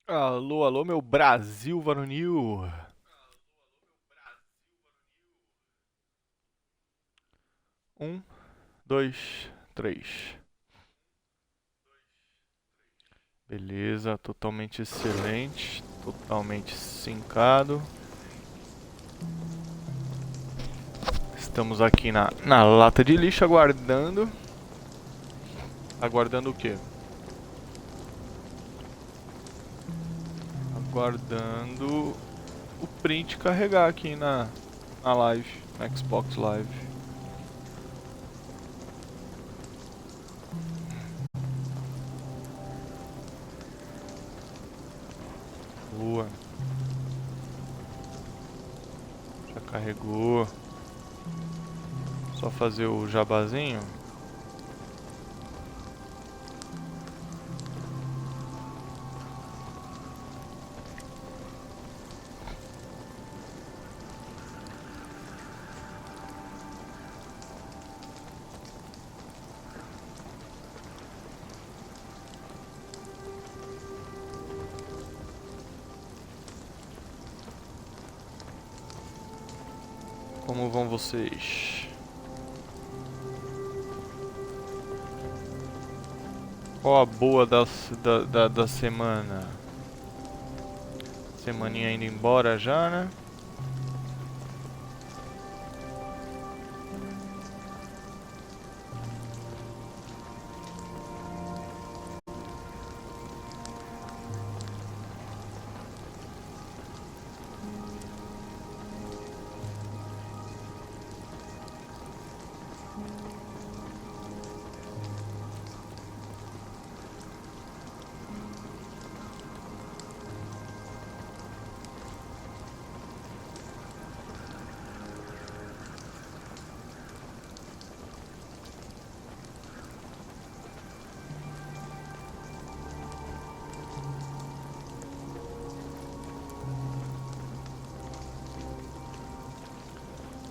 Alô, alô, meu Brasil varonil. Um, dois, três. Beleza, totalmente excelente. Totalmente sincado. Estamos aqui na lata de lixo aguardando. Aguardando o quê? Aguardando o print carregar aqui na live, na Xbox Live. Boa. Já carregou. Só fazer o jabazinho. Como vão vocês? Qual a boa da semana? Semaninha indo embora já, né?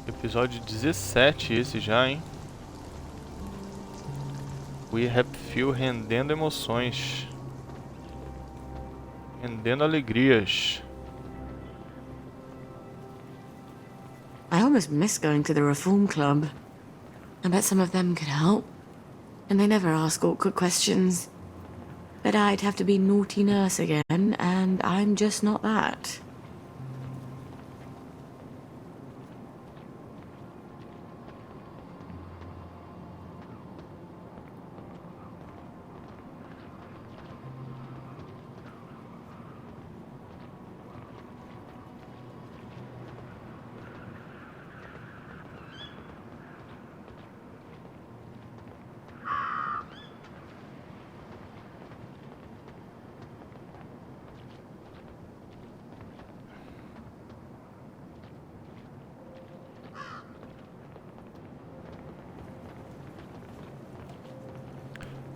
Episódio 17 esse já, hein? We Happy Few rendendo emoções. Rendendo alegrias. I almost miss going to the Reform Club. I bet some of them could help. And they never ask awkward questions. But I'd have to be naughty nurse again, and I'm just not that.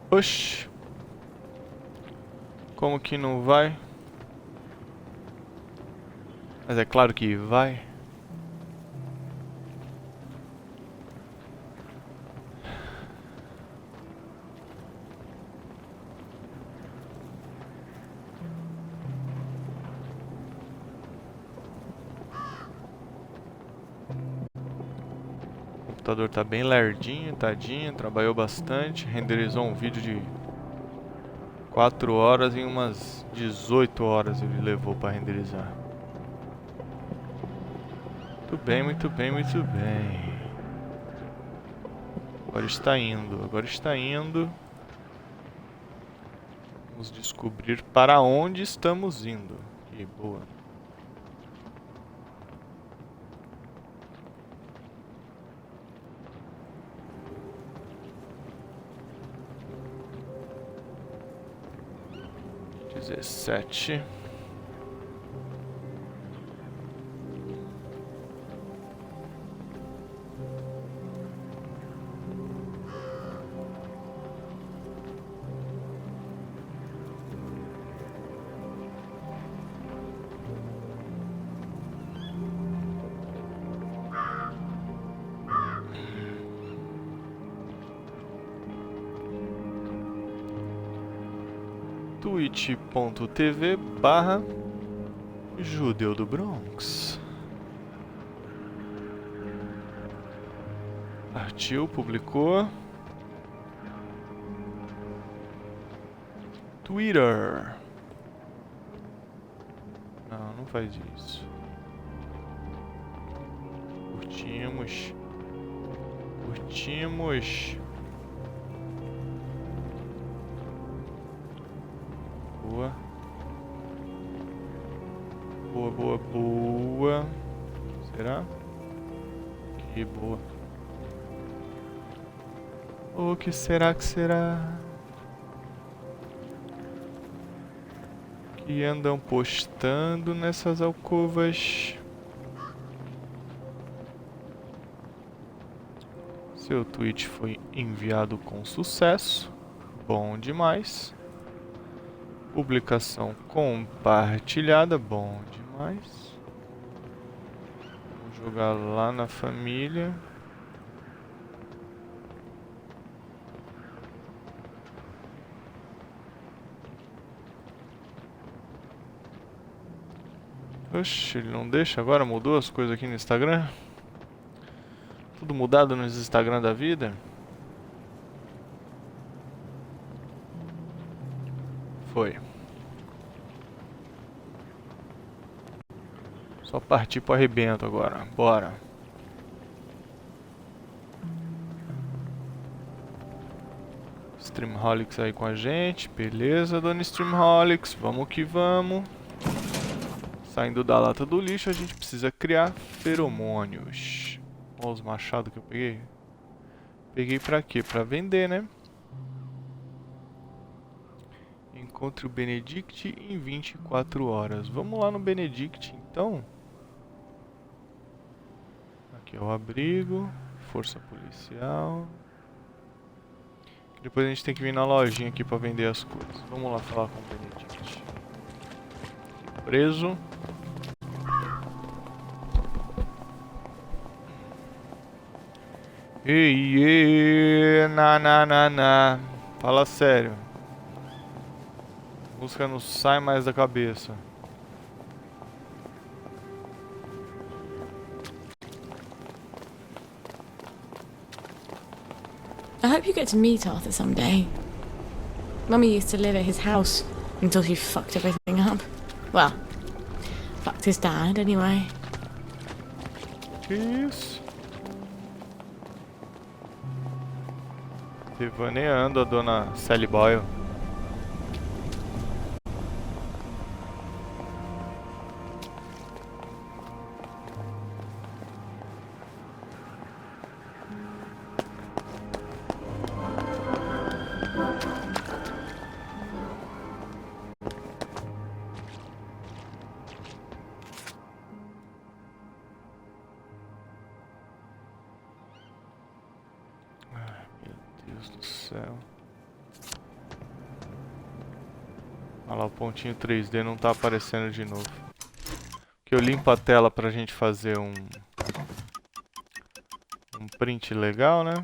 Oxi. Como que não vai? Mas é claro que vai. O computador tá bem lerdinho, tadinho. Trabalhou bastante. Renderizou um vídeo de 4 horas em umas 18 horas ele levou para renderizar. Muito bem, muito bem, muito bem. Agora está indo, agora está indo. Vamos descobrir para onde estamos indo. Que boa. Dezessete. twitch.tv/Judeu do Bronx. Partiu, publicou. Twitter. Não faz isso. Curtimos. Boa. Boa. Será? Que boa. O que será que será? Que andam postando nessas alcovas? Seu tweet foi enviado com sucesso. Bom demais. Publicação compartilhada. Bom demais. Vamos jogar lá na família. Oxe, ele não deixa agora? Mudou as coisas aqui no Instagram? Tudo mudado no Instagram da vida? Foi. Só partir pro arrebento agora. Bora. Streamholics aí com a gente. Beleza, dona Streamholics. Vamos que vamos. Saindo da lata do lixo, a gente precisa criar feromônios. Olha os machados que eu peguei. Peguei pra quê? Pra vender, né? Encontre o Benedict em 24 horas. Vamos lá no Benedict, então. Aqui é o abrigo. Força policial. Depois a gente tem que vir na lojinha aqui pra vender as coisas. Vamos lá falar com o Benedict. Preso. Ei, na. Fala sério. A música não sai mais da cabeça. I hope you get to meet Arthur someday. Mummy used to live at his house until she fucked everything up. Well, fucked his dad anyway. Que isso? Devaneando a dona Sally Boyle. Olha lá, o pontinho 3D não tá aparecendo de novo. Que eu limpo a tela pra gente fazer um print legal, né?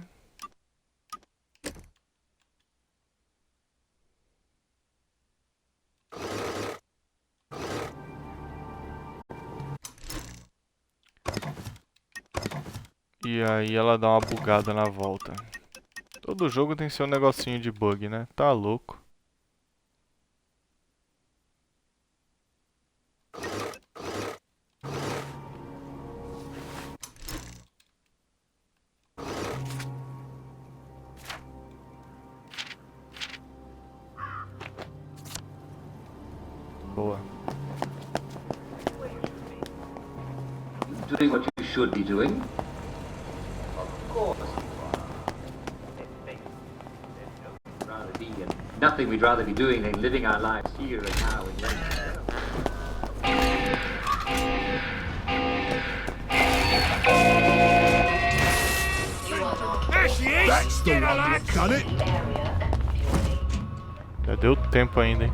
E aí ela dá uma bugada na volta. Todo jogo tem seu negocinho de bug, né? Tá louco. Boa. Doing what you should be doing. Of course you are. Nothing we'd rather be doing than living our lives here and now in London. That's the one that done it. Já deu tempo ainda, hein?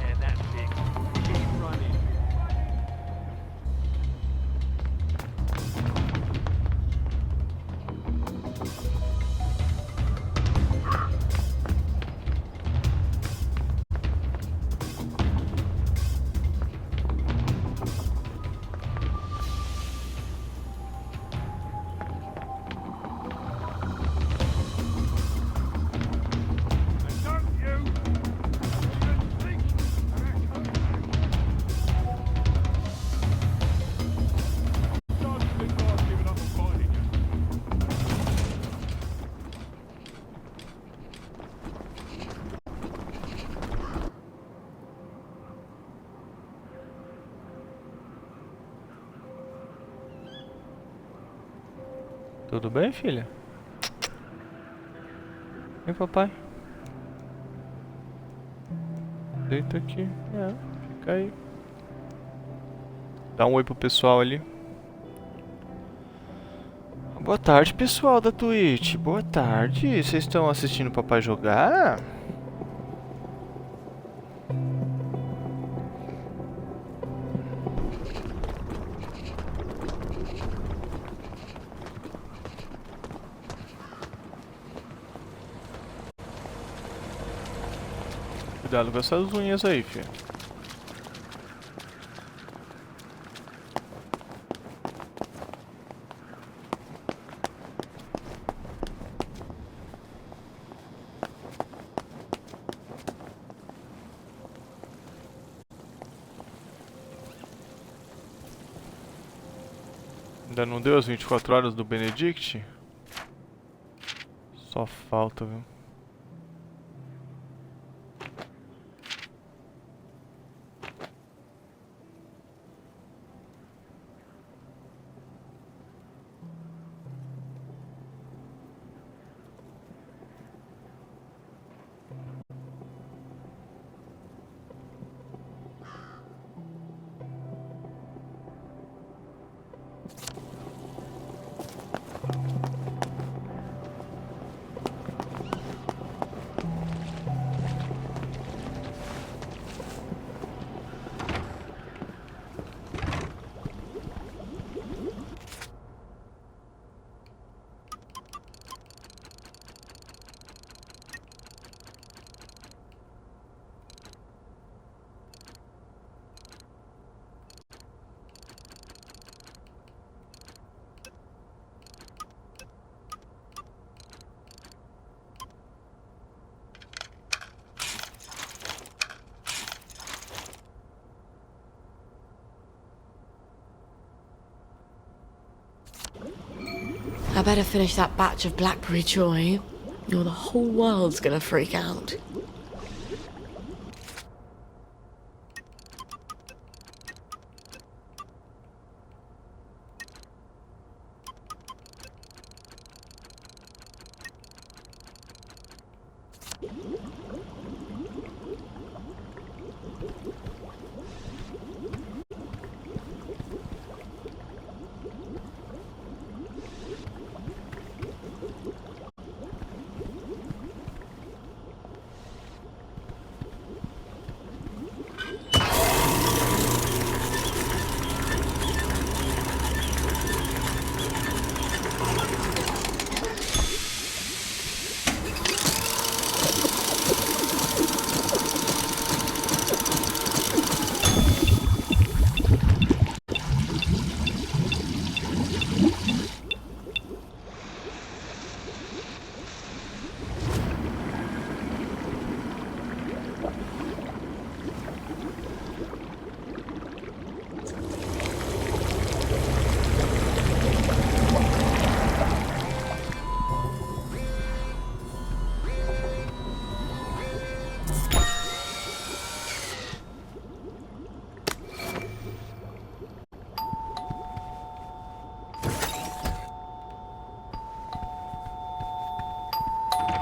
Tudo bem, filha? Vem, papai. Deita aqui. É, fica aí. Dá um oi pro pessoal ali. Boa tarde, pessoal da Twitch. Boa tarde. Vocês estão assistindo o papai jogar? Cuidado com essas unhas aí, filho. Ainda não deu as 24 horas do Benedict? Só falta, viu? I better finish that batch of blackberry joy, or the whole world's gonna freak out.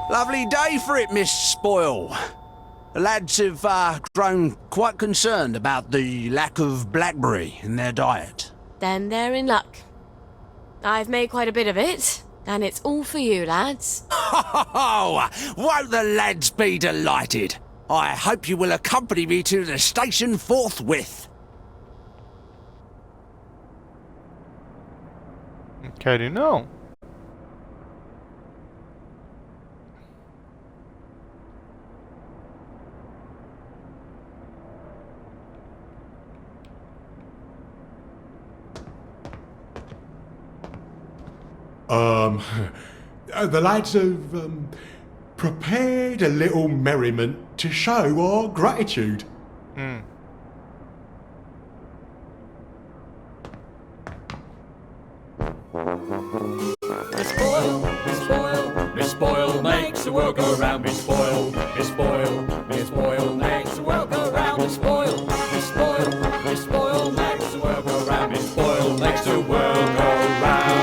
Lovely day for it, Miss Spoil. The lads have grown quite concerned about the lack of blackberry in their diet. Then they're in luck. I've made quite a bit of it, and it's all for you, lads. Oh, won't the lads be delighted? I hope you will accompany me to the station forthwith. Quero não. The lads have prepared a little merriment to show our gratitude. Miss Spoil makes the world go round. Miss Spoil makes the world go round. Miss Spoil makes the world go round. Miss Spoil makes the world go round.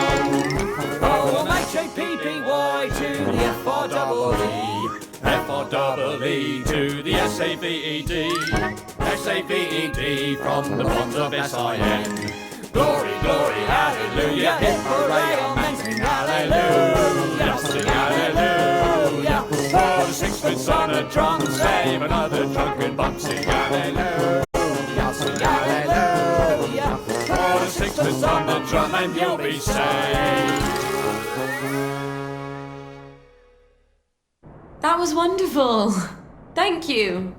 double E to the S-A-V-E-D. S-A-V-E-D from the bonds of S-I-N. Glory, glory, hallelujah, hit hooray, amen, sing hallelujah, sing hallelujah. For the sixpence on a drum, save another drunken bum, sing hallelujah, sing hallelujah. For the sixpence on the drum and you'll be saved. That was wonderful. Thank you.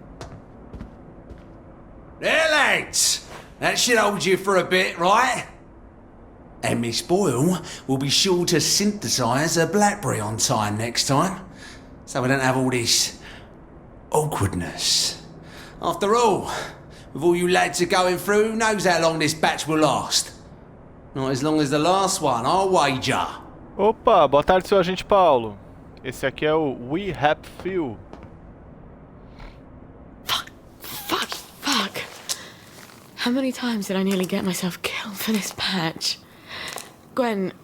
There, lads! That should hold you for a bit, right? And Miss Boyle will be sure to synthesise a blackberry on time next time, so we don't have all this awkwardness. After all, with all you lads are going through, who knows how long this batch will last? Not as long as the last one, I'll wager. Opa, boa tarde, seu agente Paulo. Esse aqui é o We Happy Few. Fuck. How many times did I nearly get myself killed for this patch? Gwen,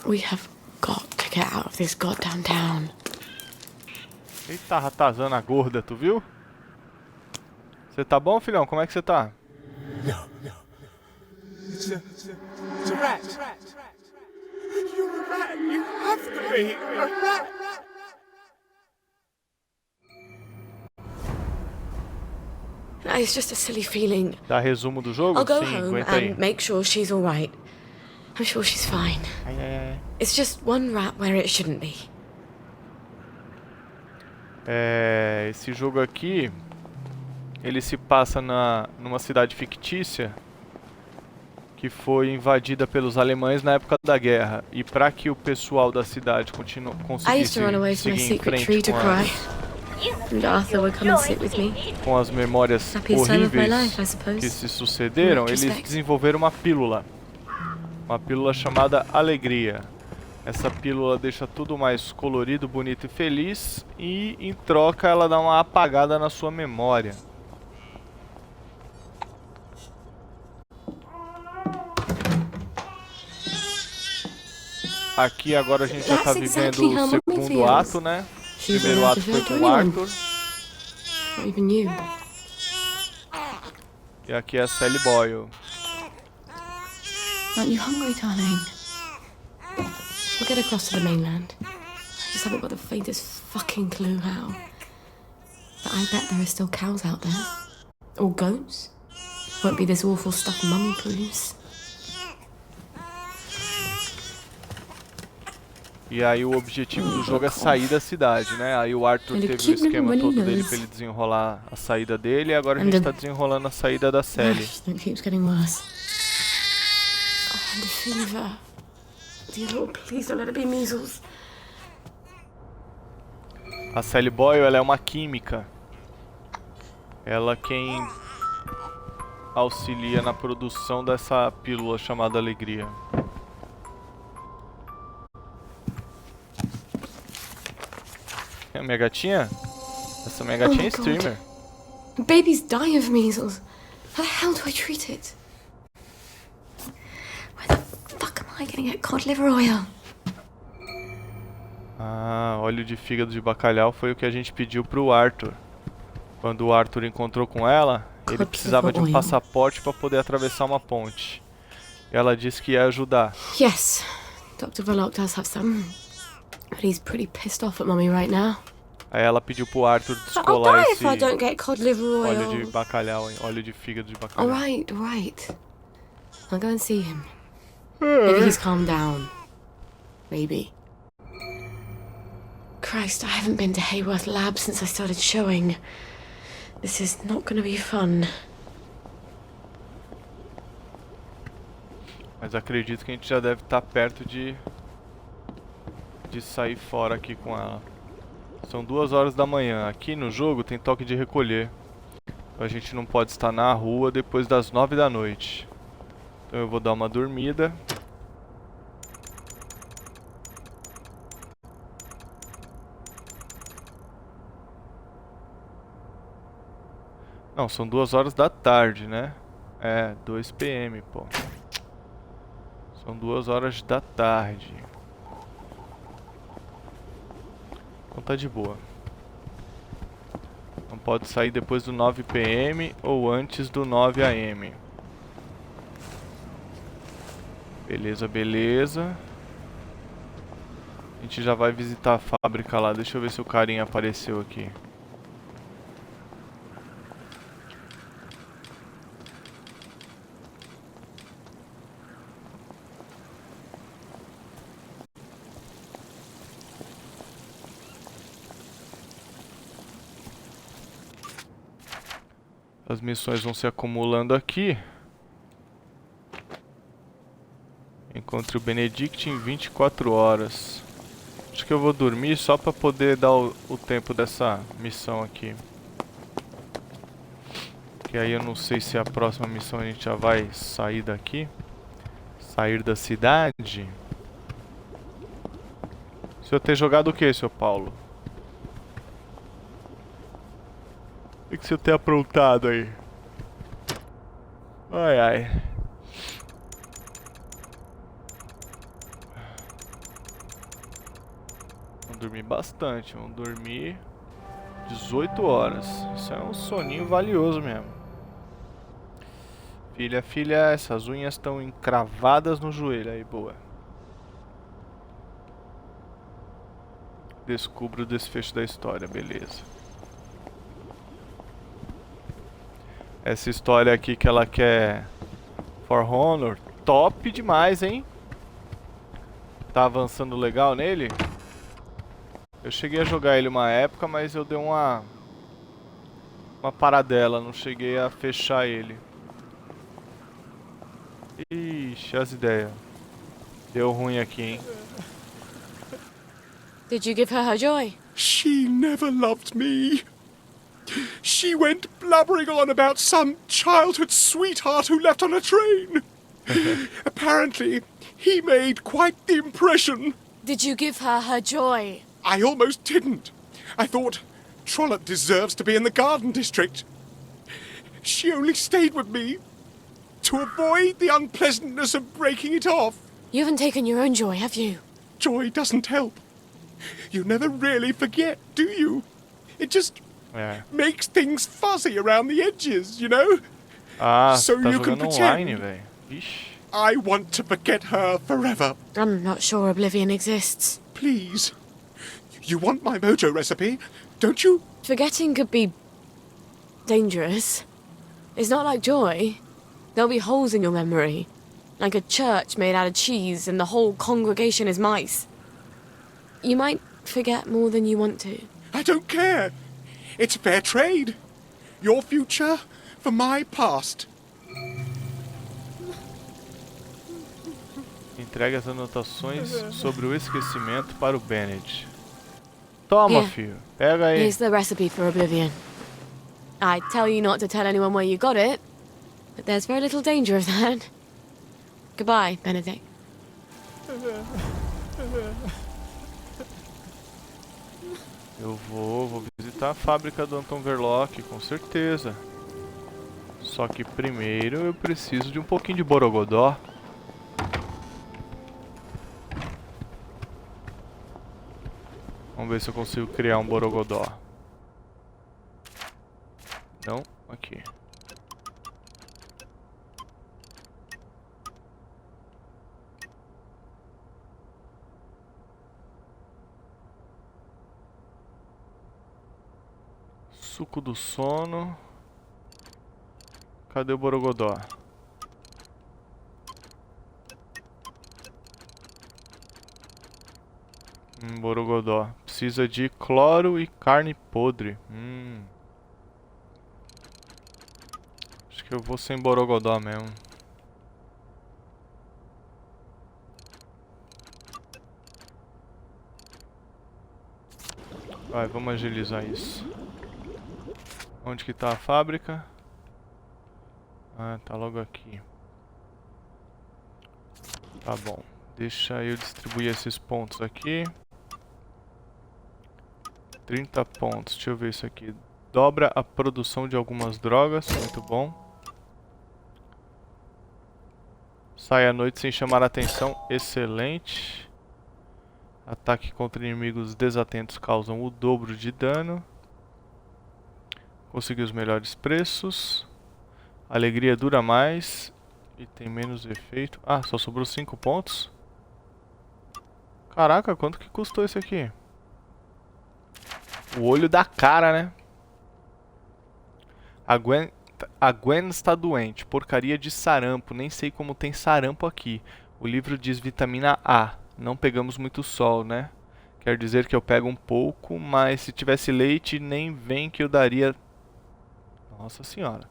we have got to get out of this goddamn town. Eita, ratazana gorda, tu viu? Você tá bom, filhão? Como é que você tá? It's a rat. You're a rat. You have to be a rat. It's just a silly feeling. Dá resumo do jogo? I'll go Sim, home aguenta aí. and make sure she's all right. I'm sure she's fine. Ai, ai, ai. It's just one rat where it shouldn't be. Esse jogo aqui, ele se passa numa cidade fictícia que foi invadida pelos alemães na época da guerra. E para que o pessoal da cidade I used to run away conseguisse to my seguir em secret tree frente to cry. And Arthur would come and sit with me. com as memórias Happiest time of my horríveis life, I suppose. que se sucederam, In eles retrospect. desenvolveram uma pílula. Uma pílula chamada Alegria. Essa pílula deixa tudo mais colorido, bonito e feliz. E em troca ela dá uma apagada na sua memória. Aqui agora a gente já tá That's vivendo exactly how o Mummy segundo feels. ato, né? O She's primeiro not ato foi devoted com to o anyone. Arthur. Not even you. E aqui é a Sally Boyle. Aren't you hungry, darling? We'll get across to the mainland. I just haven't got the faintest fucking clue how. But I bet there are still cows out there. Or goats. Won't be this awful stuff Mummy proves. E aí o objetivo do jogo é sair da cidade, né? Aí o Arthur Ele teve o keep esquema little todo dele windows. pra ele desenrolar a saída dele. E agora a And gente the- tá desenrolando a saída da Sally. Gosh, it keeps getting worse. Oh, and the fever. Dear Lord, please don't let it be measles. A Sally Boyle, ela é uma química. Ela quem auxilia na produção dessa pílula chamada Alegria. É a minha gatinha? Essa minha gatinha é my God. streamer. Babies die of measles. How the hell do I treat it? Where the fuck am I gonna get cod liver oil? Ah, óleo de fígado de bacalhau foi o que a gente pediu pro Arthur. Quando o Arthur encontrou com ela, ele Cod precisava de um liver oil. passaporte para poder atravessar uma ponte. E ela disse que ia ajudar. Yes, Dr. Verloc does have some. But he's pretty pissed off at Mummy right now. Aí ela pediu pro Arthur I'll descolar die esse if I don't get cod liver óleo de oil. bacalhau, hein? Óleo de fígado de bacalhau. Alright, alright. I'll go and see him. Maybe he's calmed down. Maybe. Christ, I haven't been to Hayworth Lab since I started showing. This is not gonna be fun. Mas acredito que a gente já deve estar perto de sair fora aqui com ela. São 2 horas da manhã. Aqui no jogo tem toque de recolher. A gente não pode estar na rua depois das 9 da noite. Então eu vou dar uma dormida. Não, são 2 horas da tarde, né? É, 2 PM, pô. São 2 horas da tarde. Então tá de boa. pode sair depois do 9 PM ou antes do 9 AM. Beleza, beleza. A gente já vai visitar a fábrica lá. Deixa eu ver se o carinha apareceu aqui. As missões vão se acumulando aqui. Encontre o Benedict em 24 horas. Acho que eu vou dormir só para poder dar o tempo dessa missão aqui. Que aí eu não sei se a próxima missão a gente já vai sair daqui. Sair da cidade. O senhor tem jogado o que, seu Paulo? O que o senhor tem aprontado aí? Ai, ai. Vamos dormir bastante. Vamos dormir 18 horas. Isso é um soninho valioso mesmo. Filha, filha, essas unhas estão encravadas no joelho. Aí, boa. Descubra o desfecho da história, beleza. Essa história aqui que ela quer For Honor, top demais, hein? Tá avançando legal nele? Eu cheguei a jogar ele uma época, mas eu dei uma paradela, não cheguei a fechar ele. Ixi, as ideias. Deu ruim aqui, hein? Did you give her joy? She never loved me. She went blubbering on about some childhood sweetheart who left on a train. Apparently, he made quite the impression. Did you give her joy? I almost didn't. I thought Trollope deserves to be in the Garden District. She only stayed with me to avoid the unpleasantness of breaking it off. You haven't taken your own joy, have you? Joy doesn't help. You never really forget, do you? It just makes things fuzzy around the edges, you know? Ah, So tá you can jogando pretend. online, velho. Ixi. I want to forget her forever. I'm not sure Oblivion exists. Please. You want my mojo recipe, don't you? Forgetting could be dangerous. It's not like joy. There'll be holes in your memory. Like a church made out of cheese and the whole congregation is mice. You might forget more than you want to. I don't care. It's fair trade. Your future for my past. Entregue as anotações sobre o esquecimento para o Bennett. Toma, Here. filho. Pega aí. Here's the recipe for Oblivion. I tell you not to tell anyone where you got it, but there's very little danger of that. Goodbye, Benedict. Eu vou visitar a fábrica do Anton Verloc, com certeza. Só que primeiro eu preciso de um pouquinho de borogodó. Vamos ver se eu consigo criar um borogodó. Não? Aqui. Suco do sono. Cadê o borogodó? Borogodó. Precisa de cloro e carne podre. Acho que eu vou sem borogodó mesmo. Vai, vamos agilizar isso. Onde que tá a fábrica? Ah, tá logo aqui. Tá bom. Deixa eu distribuir esses pontos aqui. 30 pontos. Deixa eu ver isso aqui. Dobra a produção de algumas drogas. Muito bom. Sai à noite sem chamar a atenção. Excelente. Ataque contra inimigos desatentos causam o dobro de dano. Consegui os melhores preços. Alegria dura mais e tem menos efeito. Ah, só sobrou 5 pontos. Caraca, quanto que custou esse aqui? O olho da cara, né? A Gwen está doente. Porcaria de sarampo. Nem sei como tem sarampo aqui. O livro diz vitamina A. Não pegamos muito sol, né? Quer dizer que eu pego um pouco, mas se tivesse leite, nem vem que eu daria... Nossa senhora.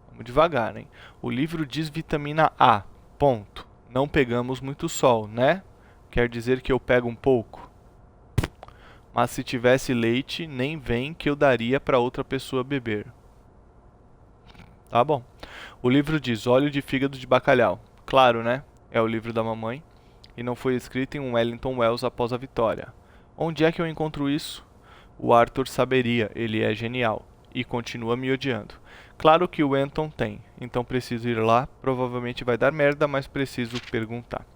Vamos devagar, hein? O livro diz vitamina A. Ponto. Não pegamos muito sol, né? Quer dizer que eu pego um pouco. Mas se tivesse leite, nem vem que eu daria para outra pessoa beber. Tá bom. O livro diz óleo de fígado de bacalhau. Claro, né? É o livro da mamãe. E não foi escrito em Wellington Wells após a vitória. Onde é que eu encontro isso? O Arthur saberia. Ele é genial. E continua me odiando. Claro que o Anton tem. Então preciso ir lá. Provavelmente vai dar merda, mas preciso perguntar.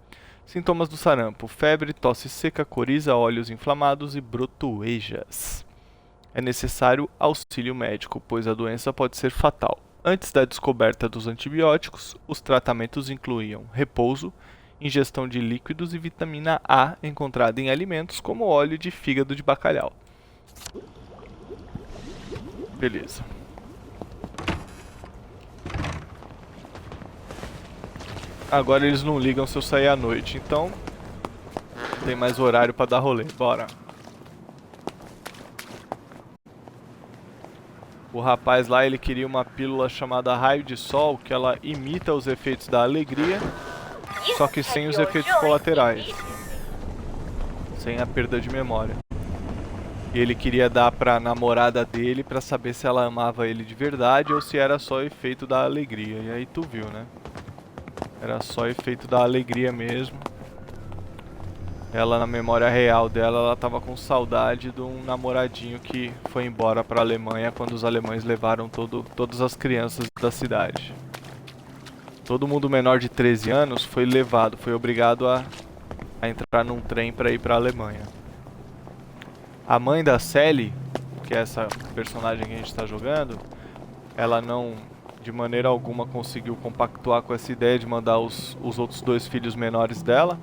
Sintomas do sarampo: febre, tosse seca, coriza, olhos inflamados e brotoejas. É necessário auxílio médico, pois a doença pode ser fatal. Antes da descoberta dos antibióticos, os tratamentos incluíam repouso, ingestão de líquidos e vitamina A encontrada em alimentos como óleo de fígado de bacalhau. Beleza. Agora eles não ligam se eu sair à noite, então não tem mais horário pra dar rolê. Bora. O rapaz lá, ele queria uma pílula chamada Raio de Sol, que ela imita os efeitos da alegria, só que sem os efeitos colaterais. Sem a perda de memória. E ele queria dar pra namorada dele pra saber se ela amava ele de verdade ou se era só efeito da alegria. E aí tu viu, né? Era só efeito da alegria mesmo. Ela, na memória real dela, ela tava com saudade de um namoradinho que foi embora pra Alemanha quando os alemães levaram todas as crianças da cidade. Todo mundo menor de 13 anos foi levado, foi obrigado a entrar num trem pra ir pra Alemanha. A mãe da Sally, que é essa personagem que a gente tá jogando, ela não... de maneira alguma conseguiu compactuar com essa ideia de mandar os outros 2 filhos menores dela.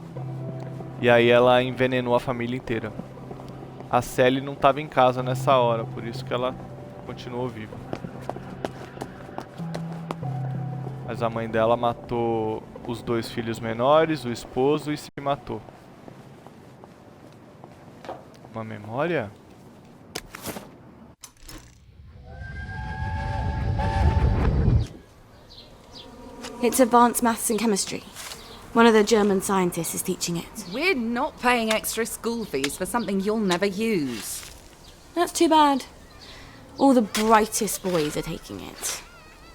E aí ela envenenou a família inteira. A Sally não estava em casa nessa hora, por isso que ela continuou viva. Mas a mãe dela matou os 2 filhos menores, o esposo, e se matou. Uma memória? It's advanced maths and chemistry. One of the German scientists is teaching it. We're not paying extra school fees for something you'll never use. That's too bad. All the brightest boys are taking it.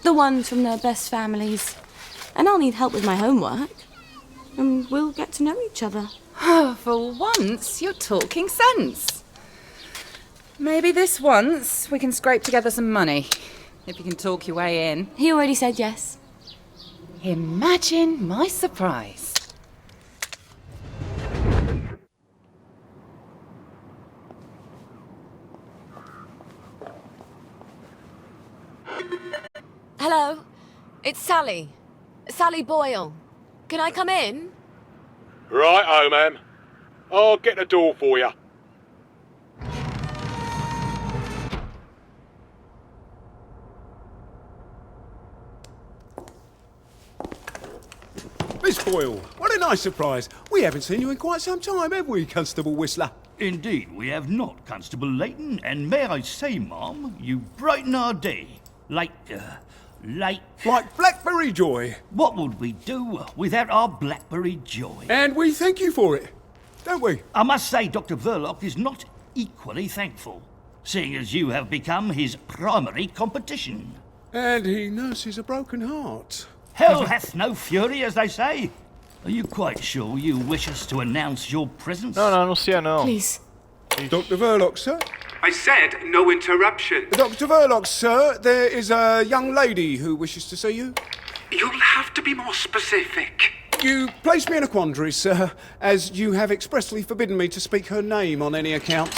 The ones from the best families. And I'll need help with my homework. And we'll get to know each other. For once, you're talking sense. Maybe this once we can scrape together some money. If you can talk your way in. He already said yes. Imagine my surprise. Hello, it's Sally. Sally Boyle. Can I come in? Right-o, ma'am. I'll get the door for you. Miss Boyle, what a nice surprise. We haven't seen you in quite some time, have we, Constable Whistler? Indeed, we have not, Constable Layton, and may I say, Ma'am, you brighten our day. Like Blackberry Joy. What would we do without our Blackberry Joy? And we thank you for it, don't we? I must say Dr. Verloc is not equally thankful, seeing as you have become his primary competition. And he nurses a broken heart. Hell hath no fury, as they say. Are you quite sure you wish us to announce your presence? Não, não anuncia não. Please. Dr. Verloc, sir? I said no interruption. Dr. Verloc, sir, there is a young lady who wishes to see you. You'll have to be more specific. You place me in a quandary, sir, as you have expressly forbidden me to speak her name on any account.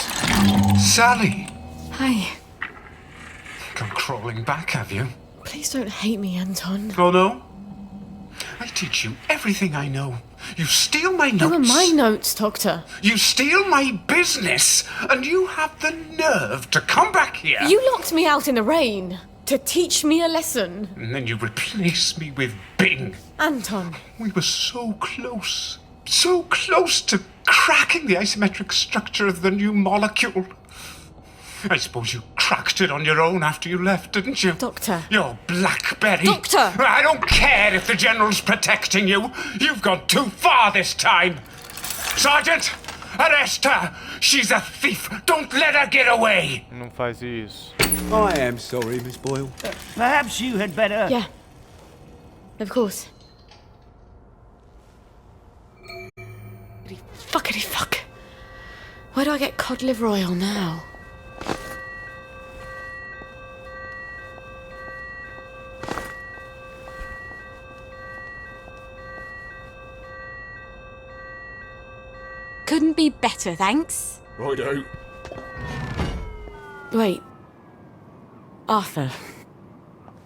Sally. Hi. Come crawling back, have you? Please don't hate me, Anton. Oh, no? I teach you everything I know. You steal my notes. They were my notes, Doctor. You steal my business, and you have the nerve to come back here. You locked me out in the rain to teach me a lesson. And then you replace me with Bing. Anton. We were so close to cracking the asymmetric structure of the new molecule. I suppose you cracked it on your own after you left, didn't you? Doctor. Your Blackberry. Doctor! I don't care if the General's protecting you. You've gone too far this time. Sergeant, arrest her. She's a thief. Don't let her get away. Não faz isso. I am sorry, Miss Boyle. Perhaps you had better... Yeah. Of course. Fuckity fuck. Where do I get cod liver oil now? Couldn't be better, thanks. Righto. Wait. Arthur.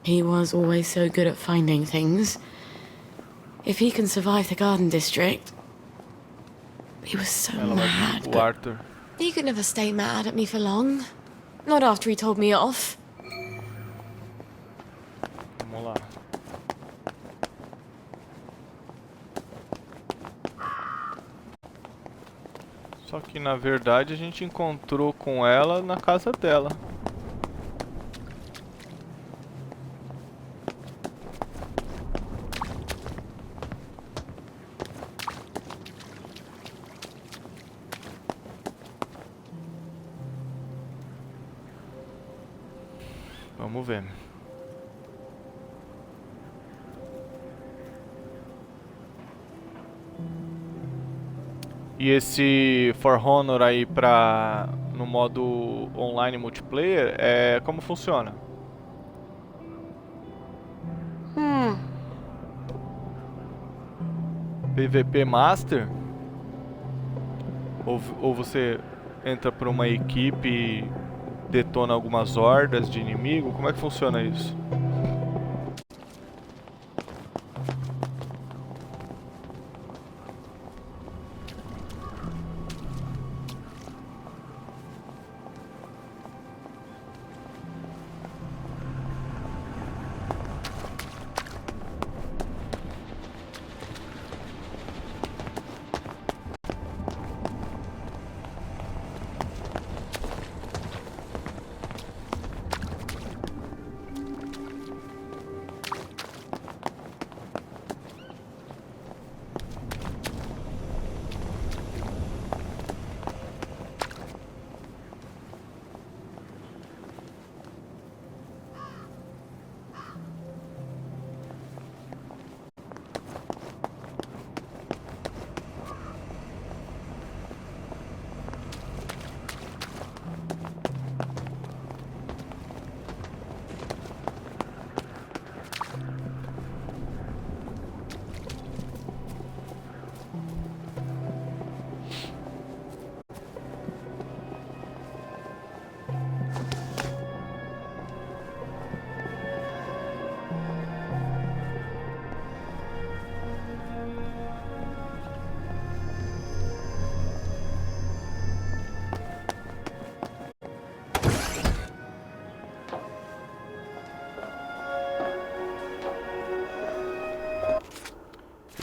He was always so good at finding things. If he can survive the Garden District... He was so mad. O Arthur. He could never stay mad at me for long. Not after he told me off. Vamos lá. Só que na verdade a gente encontrou com ela na casa dela. Vamos ver. E esse For Honor aí no modo online multiplayer, como funciona? PVP Master? Ou você entra por uma equipe e detona algumas hordas de inimigo? Como é que funciona isso?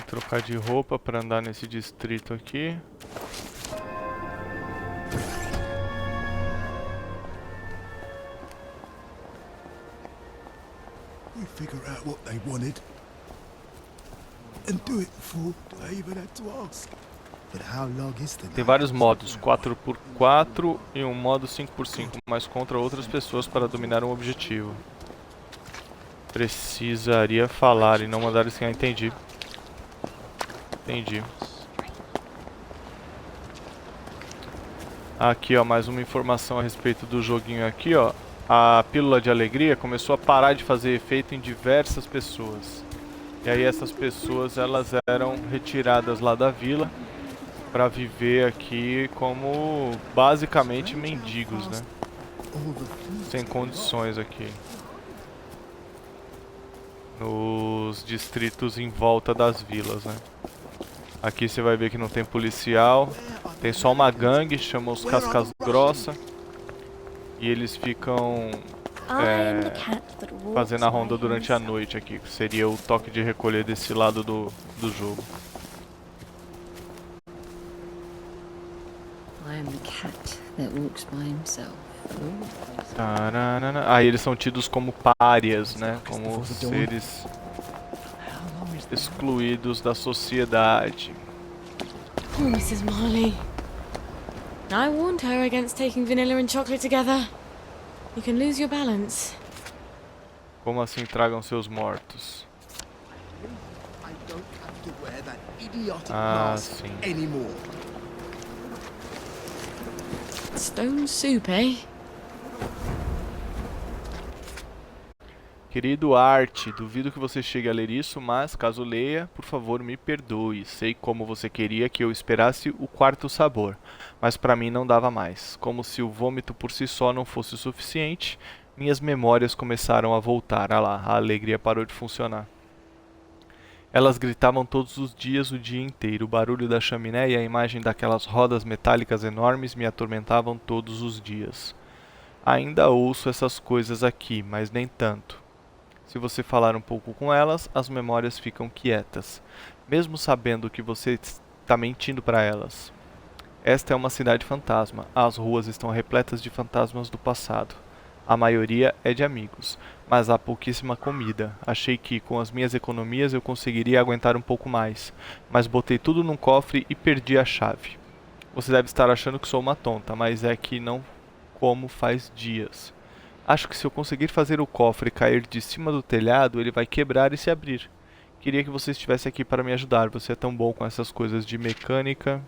Trocar de roupa para andar nesse distrito aqui. We figure out what they wanted and do it before I even had to ask. But how long is the Tem vários modos, 4x4 e um modo 5x5, mas contra outras pessoas para dominar um objetivo. Precisaria falar e não mandar assim. Ah, entendi. Entendi. Aqui, ó, mais uma informação a respeito do joguinho aqui, ó. A pílula de alegria começou a parar de fazer efeito em diversas pessoas. E aí essas pessoas, elas eram retiradas lá da vila para viver aqui como basicamente mendigos, né? Sem condições aqui. nos distritos em volta das vilas, né? Aqui você vai ver que não tem policial, tem só uma gangue, chama os Cascas Grossa. E eles ficam fazendo a ronda durante a noite aqui, que seria o toque de recolher desse lado do jogo. Aí eles são tidos como párias, né? Como seres excluídos da sociedade. Oh, Mrs. Marley. I warned her against taking vanilla and chocolate together. You can lose your balance. Como assim tragam seus mortos? Ah, sim. Stone soup, eh? Querido Art, duvido que você chegue a ler isso, mas caso leia, por favor me perdoe. Sei como você queria que eu esperasse o quarto sabor, mas pra mim não dava mais. Como se o vômito por si só não fosse o suficiente, minhas memórias começaram a voltar. Ah lá, a alegria parou de funcionar. Elas gritavam todos os dias, o dia inteiro. O barulho da chaminé e a imagem daquelas rodas metálicas enormes me atormentavam todos os dias. Ainda ouço essas coisas aqui, mas nem tanto. Se você falar um pouco com elas, as memórias ficam quietas, mesmo sabendo que você está mentindo para elas. Esta é uma cidade fantasma. As ruas estão repletas de fantasmas do passado. A maioria é de amigos, mas há pouquíssima comida. Achei que, com as minhas economias, eu conseguiria aguentar um pouco mais, mas botei tudo num cofre e perdi a chave. Você deve estar achando que sou uma tonta, mas é que não como faz dias. Acho que se eu conseguir fazer o cofre cair de cima do telhado, ele vai quebrar e se abrir. Queria que você estivesse aqui para me ajudar. Você é tão bom com essas coisas de mecânica.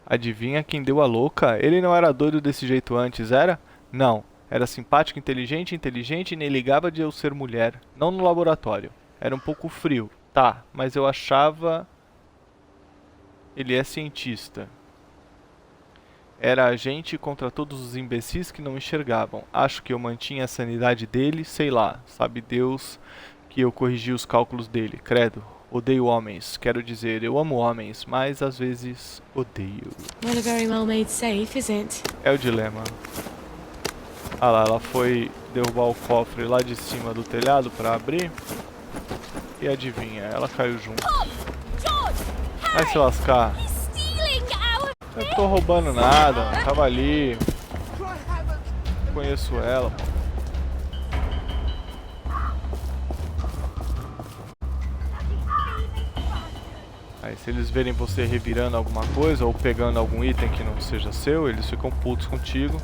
Adivinha quem deu a louca? Ele não era doido desse jeito antes, era? Não. Era simpático, inteligente e nem ligava de eu ser mulher. Não no laboratório. Era um pouco frio. Tá, mas eu achava... Ele é cientista. Era agente contra todos os imbecis que não enxergavam. Acho que eu mantinha a sanidade dele, sei lá. Sabe Deus que eu corrigi os cálculos dele. Credo, odeio homens. Quero dizer, eu amo homens, mas às vezes odeio. Not a very well-made safe, is it? É o dilema. Ah lá, ela foi derrubar o cofre lá de cima do telhado para abrir. E adivinha, ela caiu junto. Vai se lascar. Eu não tô roubando nada, tava ali. Conheço ela, pô. Aí se eles verem você revirando alguma coisa ou pegando algum item que não seja seu, eles ficam putos contigo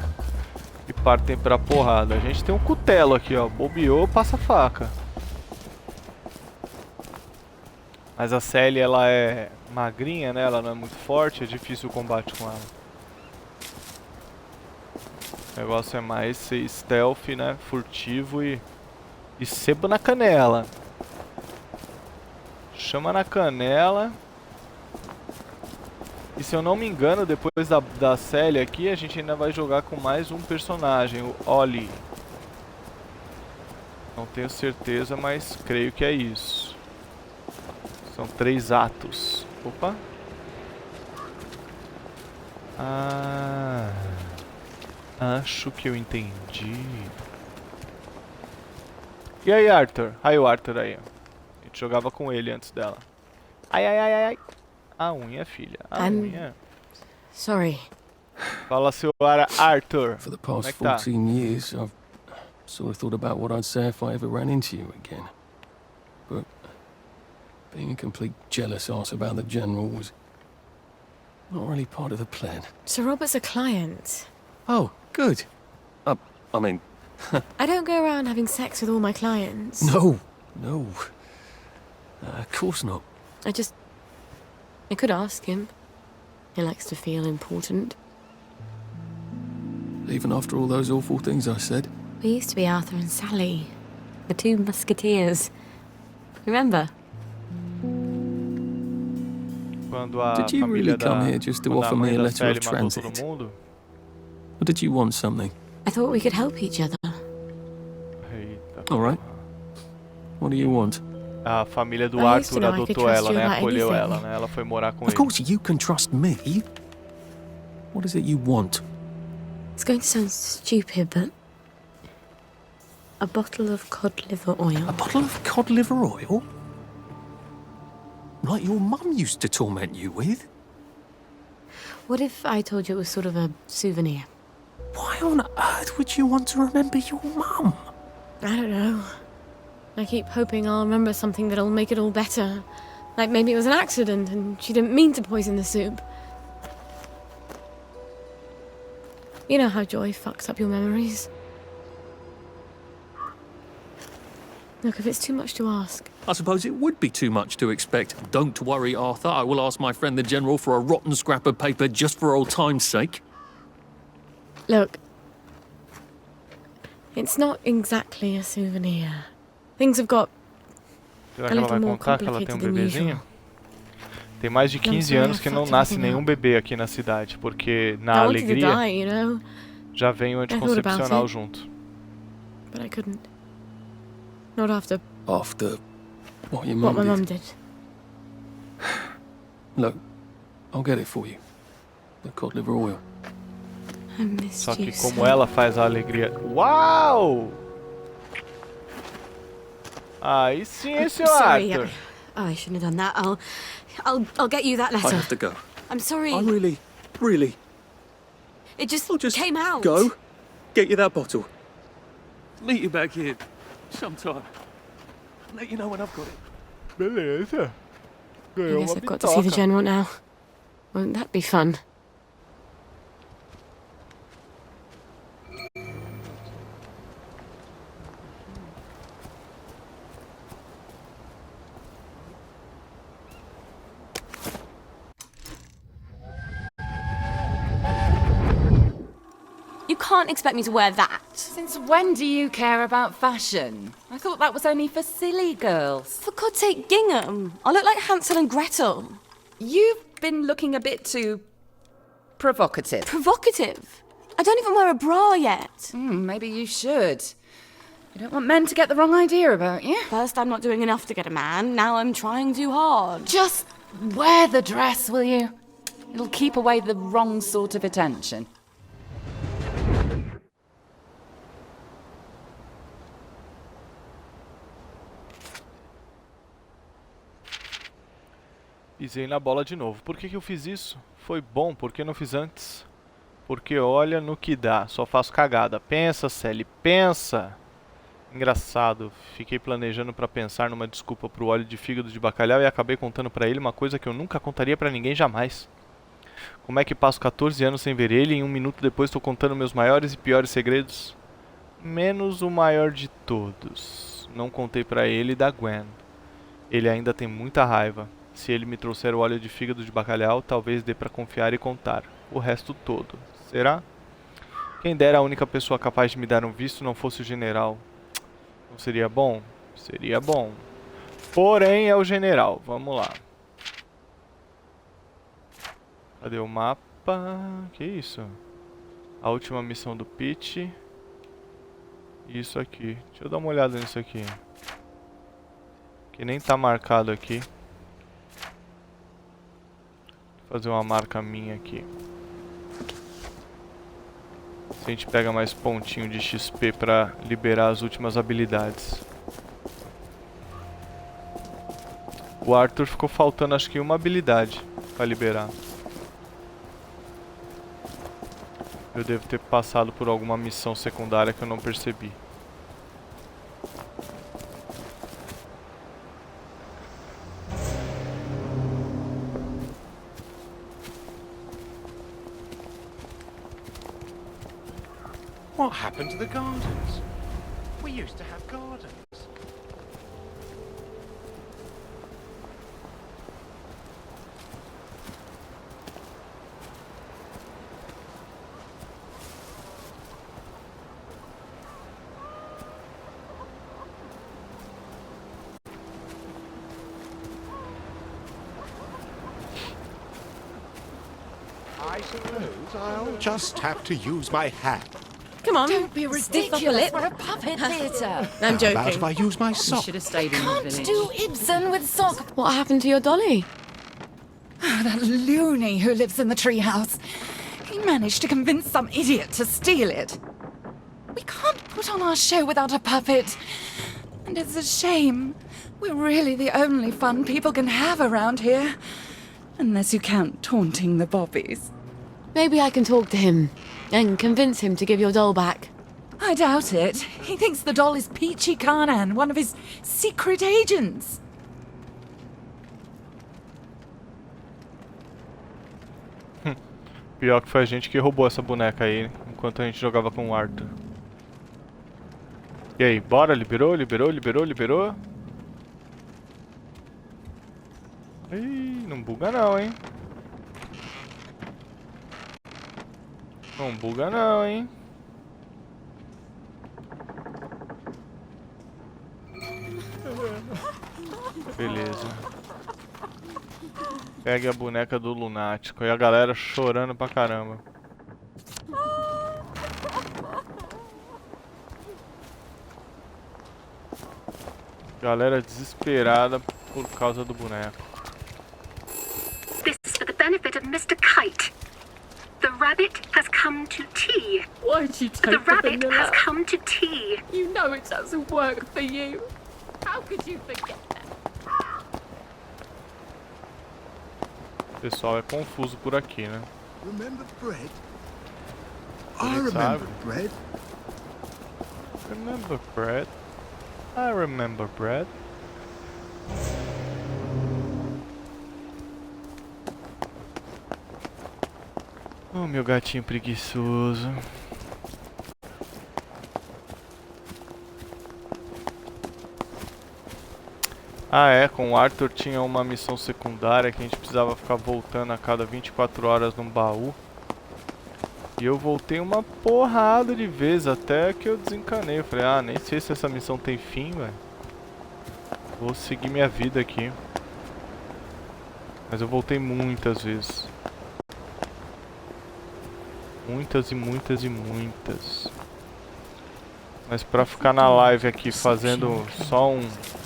e partem pra porrada. A gente tem um cutelo aqui, ó. Bobeou, passa a faca. Mas a Sally, ela é magrinha, né? Ela não é muito forte, é difícil o combate com ela. O negócio é mais ser stealth, né? Furtivo e sebo na canela. Chama na canela. E se eu não me engano, depois da Sally aqui, a gente ainda vai jogar com mais um personagem, o Ollie. Não tenho certeza, mas creio que é isso. São 3 atos. Opa. Ah. Acho que eu entendi. E aí, Arthur? Aí o Arthur aí. A gente jogava com ele antes dela. Ai, ai, ai, ai. A unha, filha. A unha. Sorry. Fala, seu Arthur. For the past 14 years, I've sort of thought about what I'd say if I ever ran into you again. But being a complete jealous ass about the General was not really part of the plan. Sir Robert's a client. Oh, good. I mean... I don't go around having sex with all my clients. No. Of course not. I could ask him. He likes to feel important. Even after all those awful things I said? We used to be Arthur and Sally. The 2 musketeers. Remember? Did you really come here just to offer me a letter of transit? Or did you want something? I thought we could help each other. All right. What do you want? A família do I used to Arthur know I could adotou trust ela, you né? about Acolheu anything. ela, né? Ela foi morar com Of ele. course you can trust me. What is it you want? It's going to sound stupid, but a bottle of cod liver oil. A bottle of cod liver oil? Like your mum used to torment you with? What if I told you it was sort of a souvenir? Why on earth would you want to remember your mum? I don't know. I keep hoping I'll remember something that'll make it all better. Like maybe it was an accident and she didn't mean to poison the soup. You know how joy fucks up your memories. Look, if it's too much to ask. I suppose it would be too much to expect. Don't worry, Arthur. I will ask my friend the General for a rotten scrap of paper just for old time's sake. Look, it's not exactly a souvenir. Things have got Será a que ela vai little more contar que ela tem complicated um than usual. bebezinho? Tem mais de 15 sorry, anos I que não fucked nasce everything nenhum up. bebê aqui na cidade, porque I na wanted to alegria die, you know, já vem o thought about anticoncepcional it. junto. but I couldn't. Not after After what your what my mum mum did. did. Look, I'll get it for you. The cod liver oil. I missed Só que you como so. ela faz a alegria... Uau! Aí sim, esse Sorry, Arthur. I shouldn't have done that. I'll get you that I letter. have to go. I'm sorry. I really, It just, I'll just came out. go, get you that bottle. Meet you back here sometime. Let you know when I've got it. Beleza. I Ganhou guess uma I've got to see the bitoca. general now. Won't that be fun? You can't expect me to wear that. Since when do you care about fashion? I thought that was only for silly girls. For God's sake, gingham. I look like Hansel and Gretel. You've been looking a bit too provocative. Provocative. I don't even wear a bra yet. Maybe you should. You don't want men to get the wrong idea about you. First, I'm not doing enough to get a man. Now I'm trying too hard. Just wear the dress, will you? It'll keep away the wrong sort of attention. Pisei na bola de novo. Por que eu fiz isso? Foi bom, por que não fiz antes? Porque olha no que dá, só faço cagada. Pensa, Sally, pensa! Engraçado, fiquei planejando pra pensar numa desculpa pro óleo de fígado de bacalhau e acabei contando pra ele uma coisa que eu nunca contaria pra ninguém jamais. Como é que passo 14 anos sem ver ele e 1 minuto depois tô contando meus maiores e piores segredos? Menos o maior de todos. Não contei pra ele da Gwen. Ele ainda tem muita raiva. Se ele me trouxer o óleo de fígado de bacalhau, talvez dê pra confiar e contar. O resto todo. Será? Quem dera a única pessoa capaz de me dar um visto não fosse o general. Não seria bom? Seria bom. Porém, é o general. Vamos lá. Cadê o mapa? Que isso? A última missão do Pete. Isso aqui. Deixa eu dar uma olhada nisso aqui. Que nem tá marcado aqui. Vou fazer uma marca minha aqui. A gente pega mais pontinho de XP pra liberar as últimas habilidades. O Arthur ficou faltando acho que uma habilidade pra liberar. Eu devo ter passado por alguma missão secundária que eu não percebi. What happened to the gardens? We used to have gardens. I suppose I'll just have to use my hand. Come on. Don't be stiff up a ridiculous. lip. We're a puppet theatre. I'm How about joking. if I use my You sock? should have stayed in the Can't village. do Ibsen with sock. What happened to your dolly? That loony who lives in the treehouse. He managed to convince some idiot to steal it. We can't put on our show without a puppet. And it's a shame. We're really the only fun people can have around here. Unless you count taunting the bobbies. Maybe I can talk to him and convince him to give your doll back. I doubt it. He thinks the doll is Peachy Carnan, one of his secret agents. Pior que foi a gente que roubou essa boneca aí, enquanto a gente jogava com o Arthur. E aí, bora? Liberou? Liberou? Ih, não buga não, hein? Não buga não, hein? Beleza. Pegue a boneca do lunático. E a galera chorando pra caramba. Galera desesperada por causa do boneco. This is for the benefit of Mr. Kite. The rabbit has come to tea. Why'd you take The rabbit vanilla? has come to tea. You know it doesn't work for you. How could you forget that? O pessoal é confuso por aqui, né? Remember bread? Ele I remember sabe. bread. Remember bread? I remember bread. Oh, meu gatinho preguiçoso. Ah é, com o Arthur tinha uma missão secundária que a gente precisava ficar voltando a cada 24 horas num baú. E eu voltei uma porrada de vezes até que eu desencanei. Eu falei, ah, nem sei se essa missão tem fim, velho. Vou seguir minha vida aqui. Mas eu voltei muitas vezes. Muitas e muitas e muitas. Mas pra ficar na live aqui fazendo só um...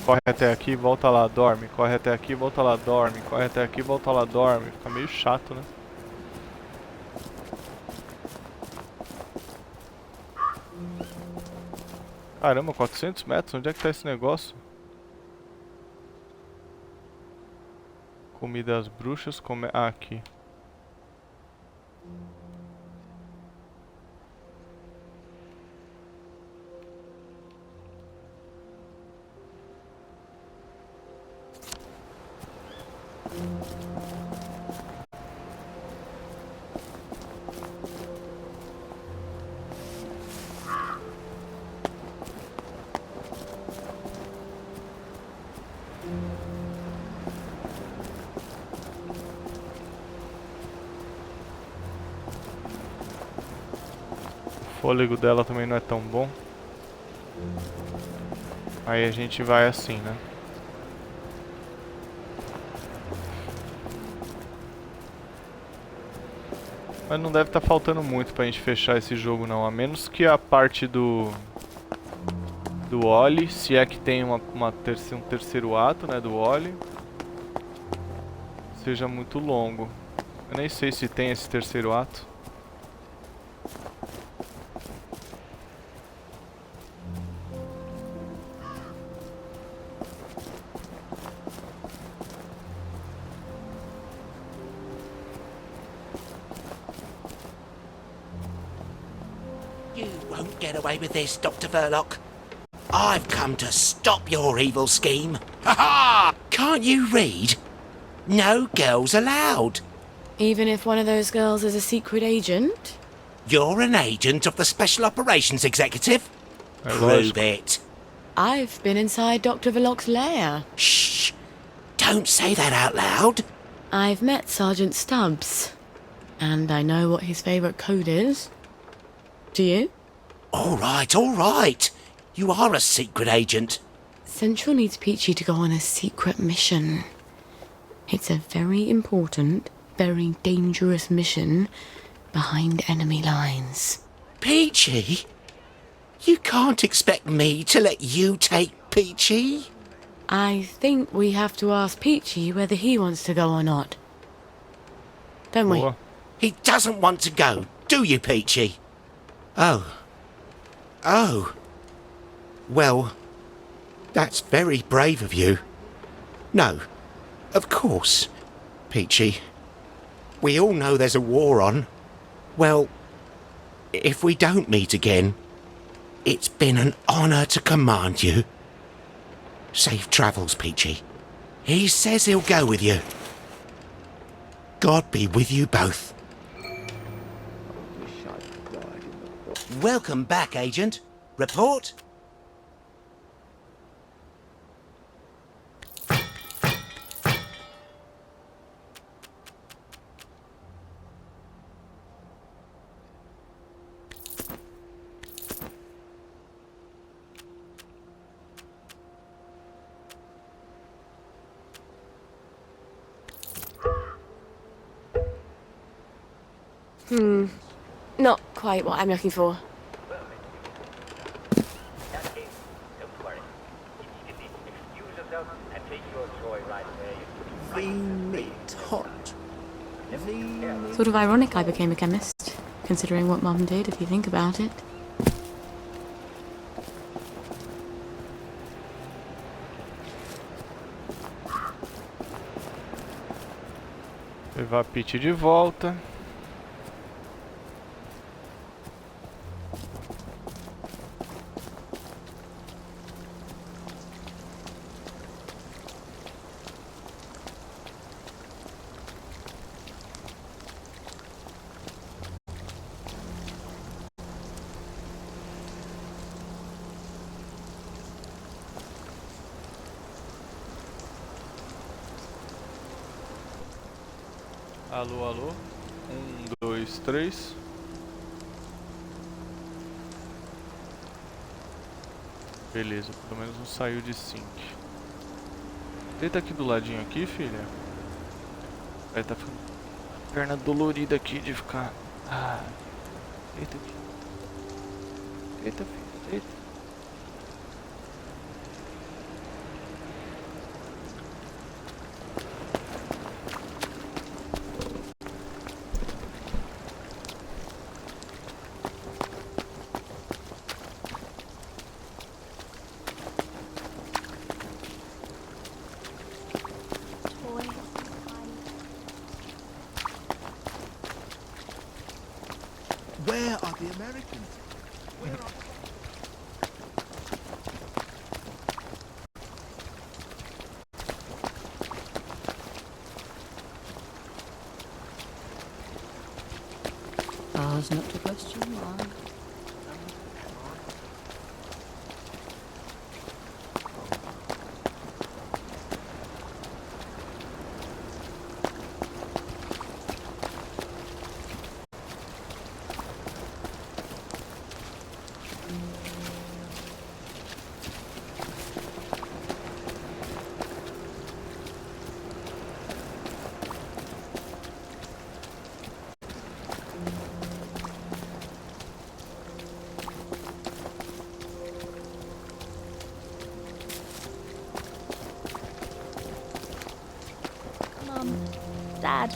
Corre até aqui, volta lá, dorme. Corre até aqui, volta lá, dorme. Corre até aqui, volta lá, dorme. Fica meio chato, né? Caramba, 400 metros? Onde é que tá esse negócio? Comida às bruxas, Ah, aqui. O fôlego dela também não é tão bom. Aí a gente vai assim, né? Mas não deve estar faltando muito pra gente fechar esse jogo não. A menos que a parte do Oli, se é que tem um terceiro ato, né, do Oli, seja muito longo. Eu nem sei se tem esse terceiro ato. You won't get away with this, Dr. Verloc. I've come to stop your evil scheme. Ha ha! Can't you read? No girls allowed. Even if one of those girls is a secret agent? You're an agent of the Special Operations Executive. Prove it. I've been inside Dr. Verloc's lair. Shh! Don't say that out loud. I've met Sergeant Stubbs. And I know what his favourite code is. Do you? All right. You are a secret agent. Central needs Peachy to go on a secret mission. It's a very important, very dangerous mission behind enemy lines. Peachy? You can't expect me to let you take Peachy. I think we have to ask Peachy whether he wants to go or not. Don't we? He doesn't want to go, do you, Peachy? Oh. Oh. Well, that's very brave of you. No, of course, Peachy. We all know there's a war on. Well, if we don't meet again, it's been an honour to command you. Safe travels, Peachy. He says he'll go with you. God be with you both. Welcome back, Agent. Report? Not quite what I'm looking for. Sort of ironic I became a chemist, considering what Mum did, if you think about it. Levar Pete de volta. Alô, alô. 1, 2, 3. Beleza, pelo menos não saiu de sync. Deita aqui do ladinho aqui, filha. Aí tá ficando perna dolorida aqui de ficar. Ah, deita aqui. Deita, filha, deita. Where are the Americans? Ours not to question why. Dad,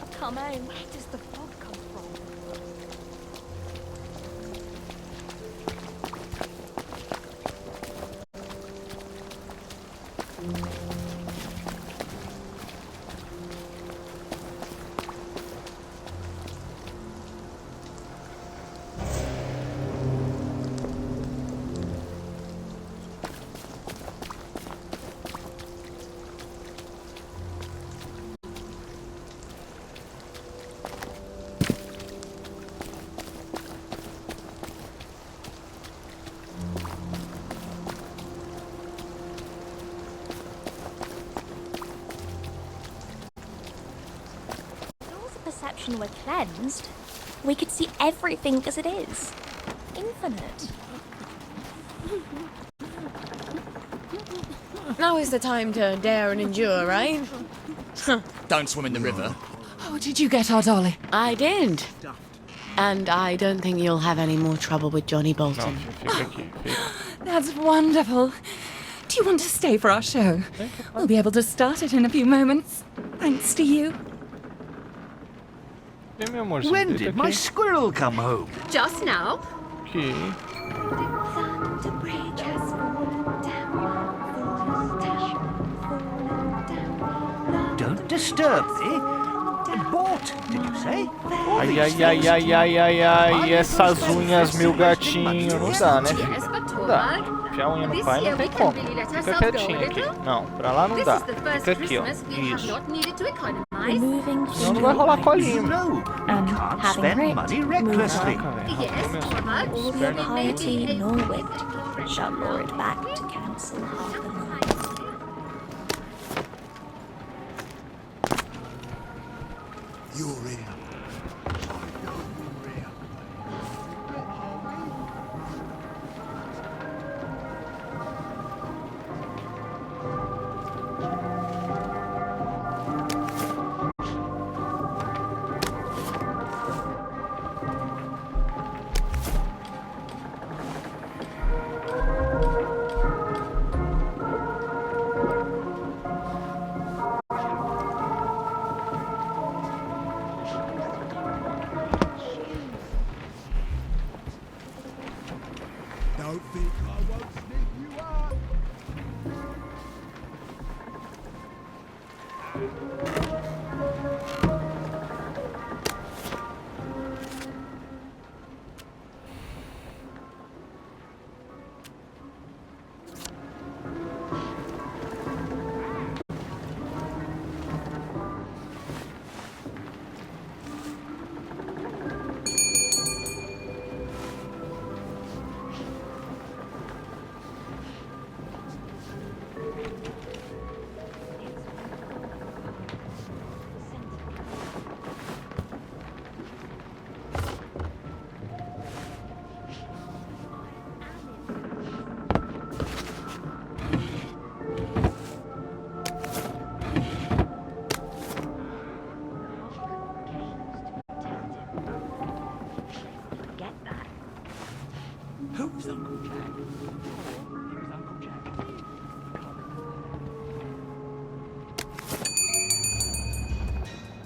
I've come home. Where does the fog come from? Perception were cleansed, we could see everything as it is. Infinite. Now is the time to dare and endure, right? Don't swim in the river. Oh, did you get our dolly? I did. And I don't think you'll have any more trouble with Johnny Bolton. Não, fica aqui, fica. That's wonderful. Do you want to stay for our show? We'll be able to start it in a few moments. Thanks to you. E meu amorzinho, When deita did my aqui. squirrel come home? Just now. Aqui. Don't disturb me. Bought, did you say? Ai, ai, ai, ai, ai, ai, ai, essas unhas, meu gatinho. Não dá, né, filho? Não dá. Enfiar a unha no pai não tem como. Fica quietinho aqui. Não, pra lá não dá. Fica aqui, ó. Isso. Removing Senão não vai rolar colinho. and Can't having spend Rick money recklessly. all the piety nor wit shall lure it back to cancel Harper Knight. You're here. Don't think I won't sniff you up. Who's Uncle Jack? Who's Uncle Jack?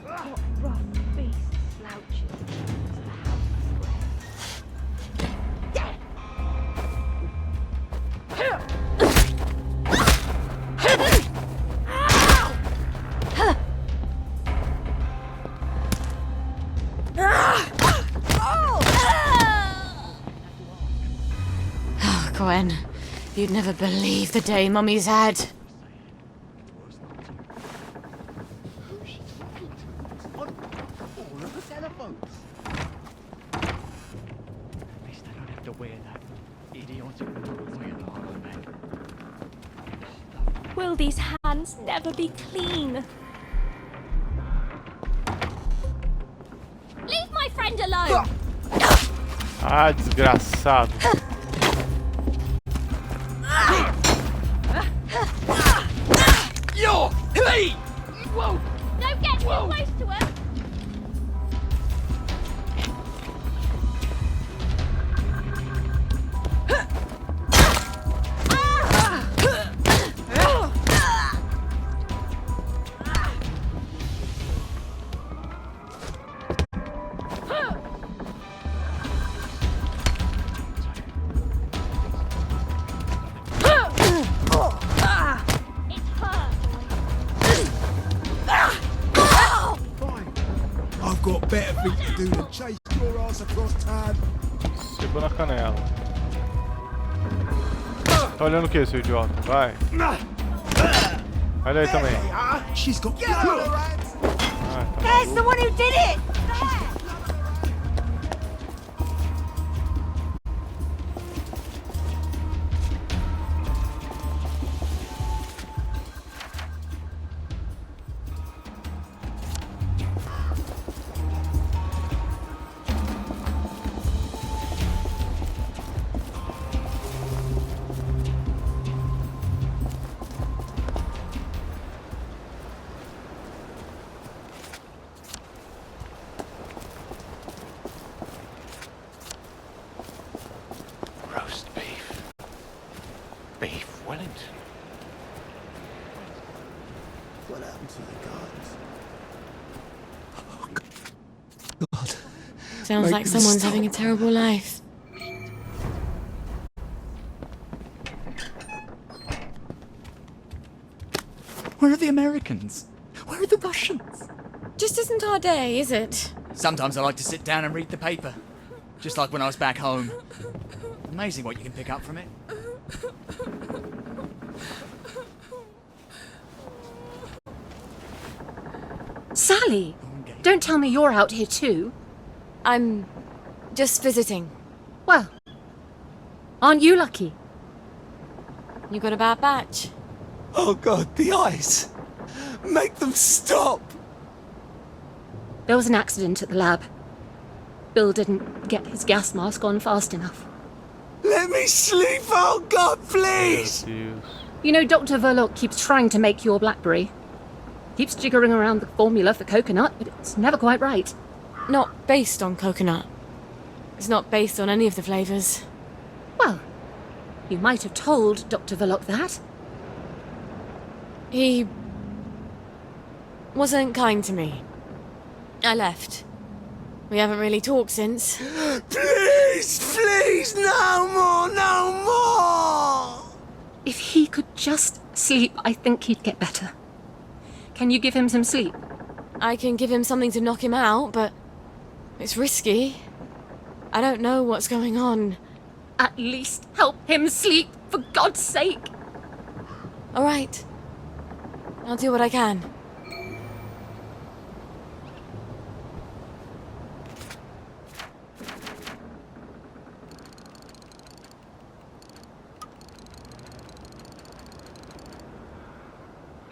What rough beast slouches into the house Oh, Gwen, you'd never believe the day Mummy's had. On all of the telephones. At least I don't have to wear that idiotic royal armband. Will these hands never be clean? Leave my friend alone! Ah, desgraçado. Yo! Hey! Whoa! Don't get too close to her! I've got better things to do than chase your ass across town. Segura na canela. Tá olhando o que, seu idiota? Vai. Vai daí também. She's got There's the one who did it! Beef Wellington. What happened to the guards? Sounds like someone's having a terrible life. Where are the Americans? Where are the Russians? Just isn't our day, is it? Sometimes I like to sit down and read the paper. Just like when I was back home. Amazing what you can pick up from it. Sally! Don't tell me you're out here too. I'm just visiting. Well, aren't you lucky? You got a bad batch. Oh God, the ice! Make them stop! There was an accident at the lab. Bill didn't get his gas mask on fast enough. Let me sleep, oh God, please! You know, Dr. Verloc keeps trying to make your blackberry. Keeps jiggering around the formula for coconut, but it's never quite right. Not based on coconut. It's not based on any of the flavours. Well, you might have told Dr. Verloc that. He wasn't kind to me. I left. We haven't really talked since. Please, please, no more, no more! If he could just sleep, I think he'd get better. Can you give him some sleep? I can give him something to knock him out, but it's risky. I don't know what's going on. At least help him sleep, for God's sake! All right. I'll do what I can.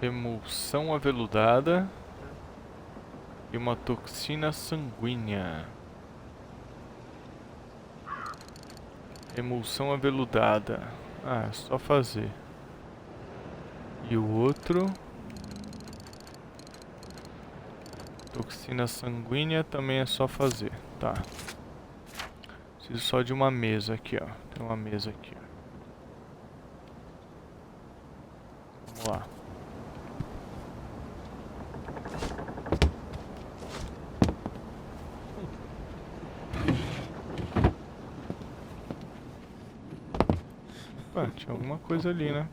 Emulsão aveludada e uma toxina sanguínea. Emulsão aveludada. Ah, é só fazer. E o outro... Toxina sanguínea também é só fazer. Tá. Preciso só de uma mesa aqui, ó. Tem uma mesa aqui, ó. Vamos lá. Ué, tinha alguma coisa ali, né?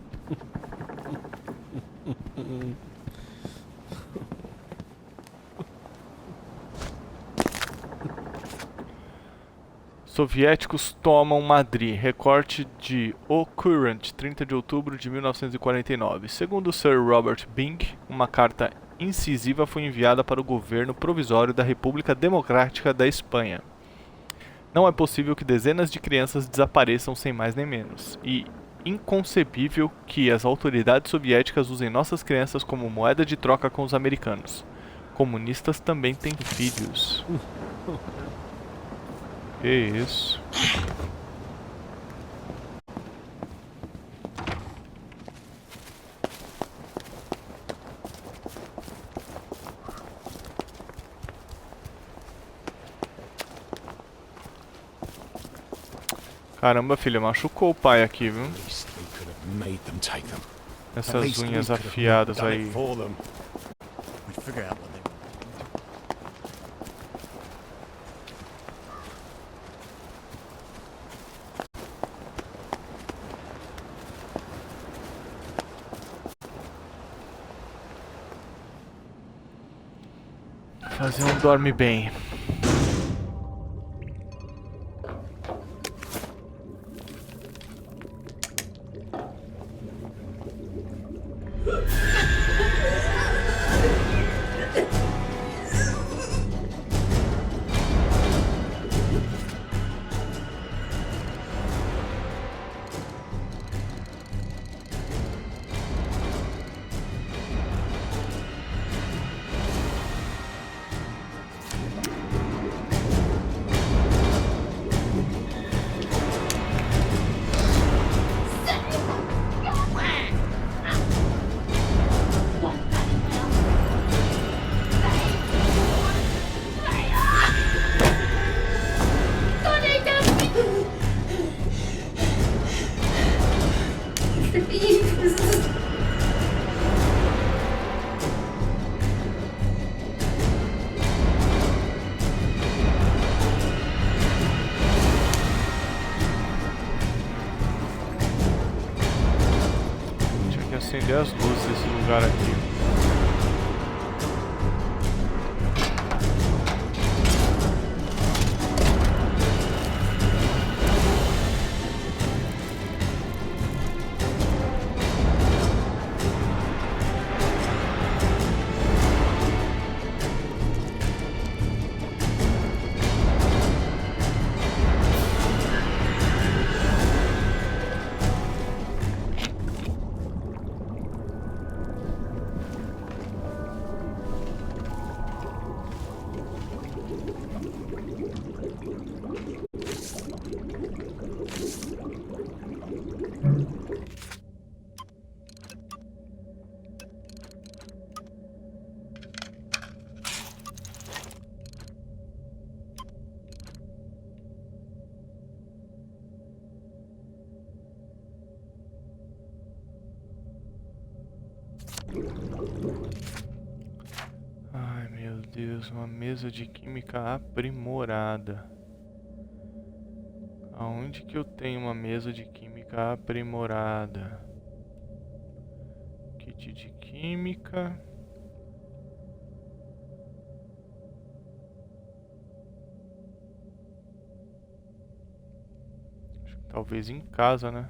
Soviéticos tomam Madrid. Recorte de O Current, 30 de outubro de 1949. Segundo Sir Robert Byng, uma carta incisiva foi enviada para o governo provisório da República Democrática da Espanha. Não é possível que dezenas de crianças desapareçam sem mais nem menos. E inconcebível que as autoridades soviéticas usem nossas crianças como moeda de troca com os americanos. Comunistas também têm filhos. Que isso? Caramba, filha, machucou o pai aqui, viu? Essas unhas afiadas aí. Fazer um dorme bem. acender as luzes desse lugar aqui. Ai meu Deus, uma mesa de química aprimorada. Aonde que eu tenho uma mesa de química aprimorada? Kit de química. Acho que talvez em casa, né?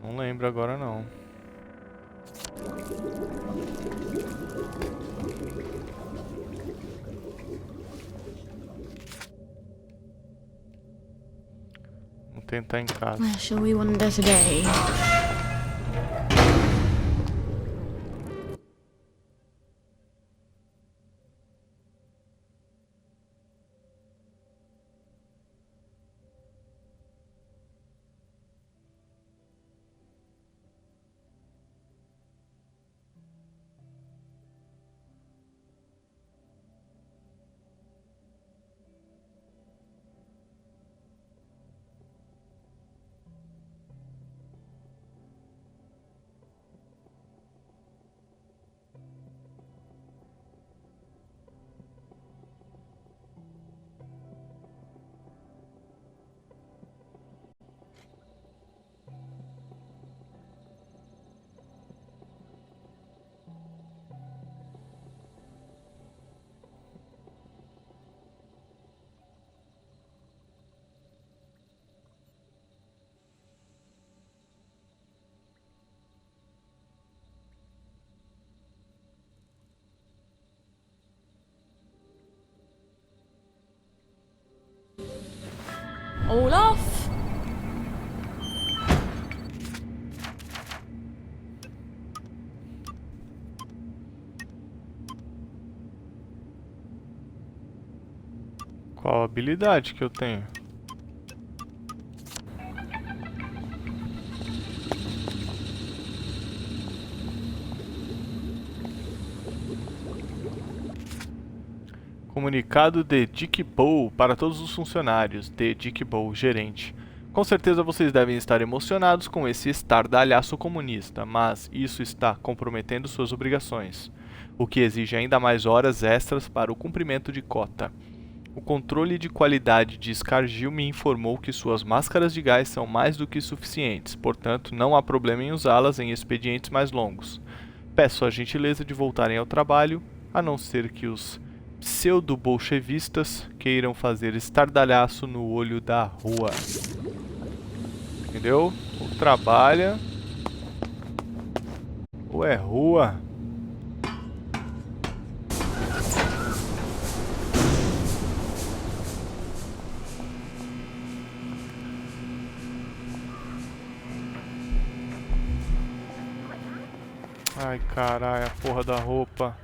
Não lembro agora não. Vamos tentar em casa. Where shall we wander today? All off. Qual a habilidade que eu tenho? Comunicado de Dick Bow para todos os funcionários de Dick Bow, gerente. Com certeza vocês devem estar emocionados com esse estardalhaço comunista, mas isso está comprometendo suas obrigações, o que exige ainda mais horas extras para o cumprimento de cota. O controle de qualidade de Scargill me informou que suas máscaras de gás são mais do que suficientes, portanto não há problema em usá-las em expedientes mais longos. Peço a gentileza de voltarem ao trabalho, a não ser que os pseudo-bolchevistas queiram fazer estardalhaço no olho da rua. Entendeu? Ou trabalha, ou é rua. Ai caralho, a porra da roupa.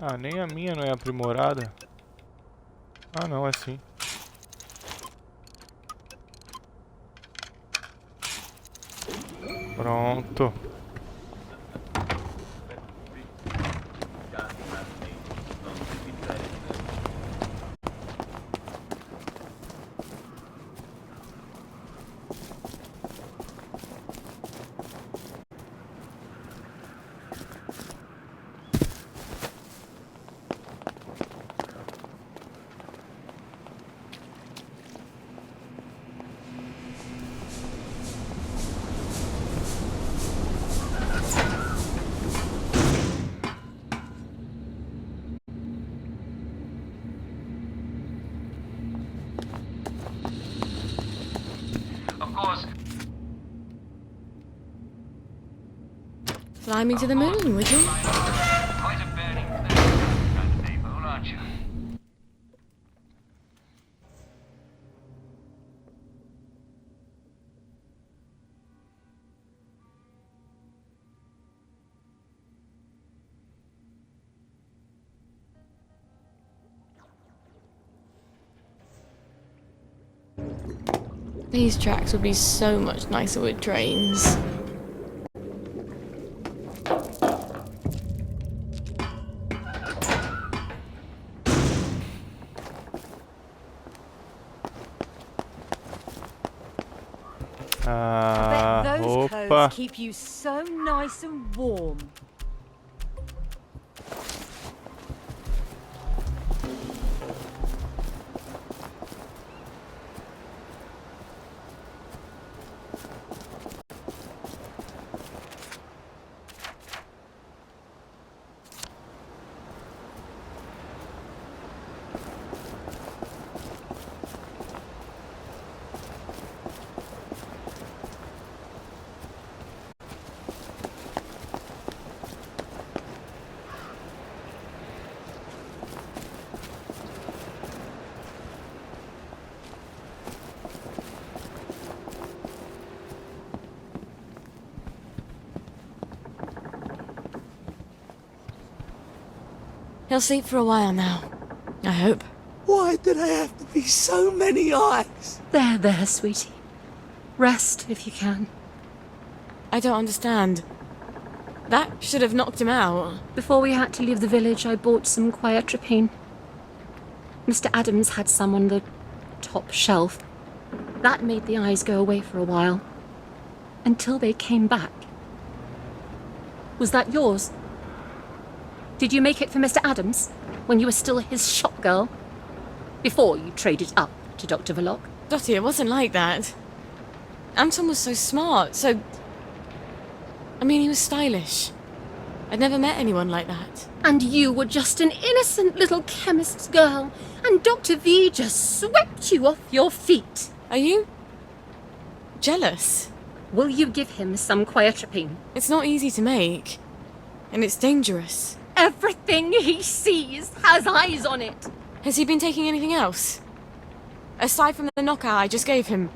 Ah, nem a minha não é aprimorada. Ah, não, é sim. Pronto. Fly me to the moon, would you? Quite a burning kind of people, aren't you? These tracks would be so much nicer with trains. Those Opa. coats keep you so nice and warm. He'll sleep for a while now. I hope. Why do they have to be so many eyes? There, there, sweetie. Rest if you can. I don't understand. That should have knocked him out. Before we had to leave the village, I bought some quietropine. Mr. Adams had some on the top shelf. That made the eyes go away for a while. Until they came back. Was that yours? Did you make it for Mr. Adams when you were still his shop girl? Before you traded up to Dr. Verloc? Dottie, it wasn't like that. Anton was so smart, so... I mean, he was stylish. I'd never met anyone like that. And you were just an innocent little chemist's girl, and Dr. V just swept you off your feet. Are you... jealous? Will you give him some quietropine? It's not easy to make. And it's dangerous. Everything he sees has eyes on it. Has he been taking anything else? Aside from the knockout I just gave him,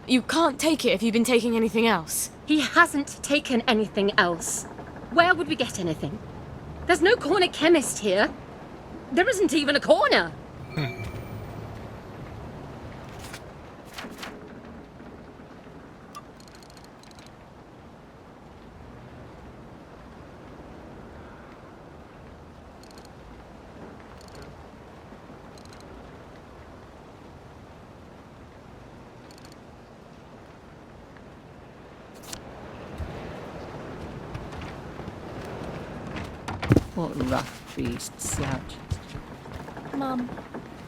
you can't take it if you've been taking anything else. He hasn't taken anything else. Where would we get anything? There's no corner chemist here. There isn't even a corner. What rough beast slouches. Mum,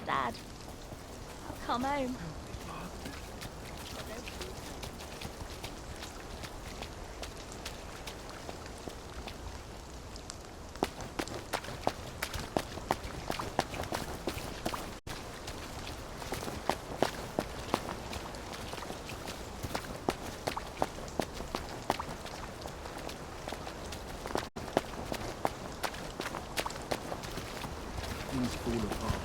Dad, I'll come home. Things fall apart.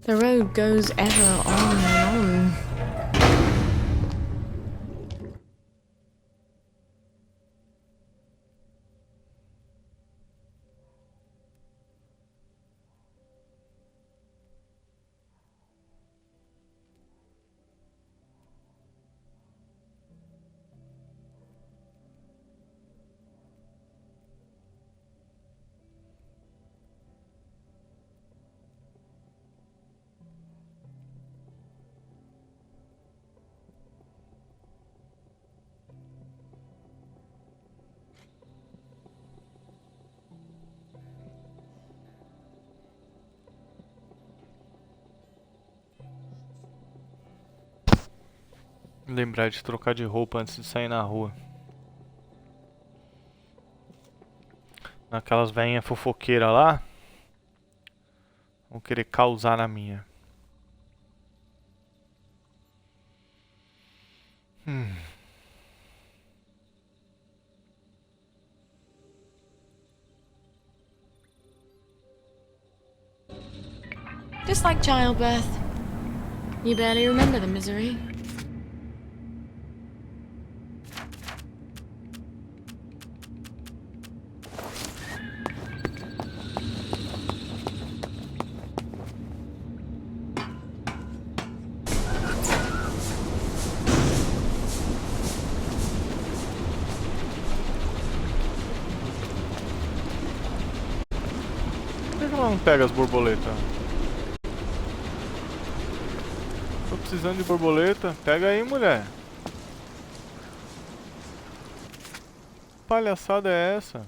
The road goes ever on and on. Lembrar de trocar de roupa antes de sair na rua. Naquelas velhinhas fofoqueiras lá. Vão querer causar na minha. Just like childbirth. You barely remember the misery. Por que ela não pega as borboletas? Tô precisando de borboleta. Pega aí, mulher. Que palhaçada é essa?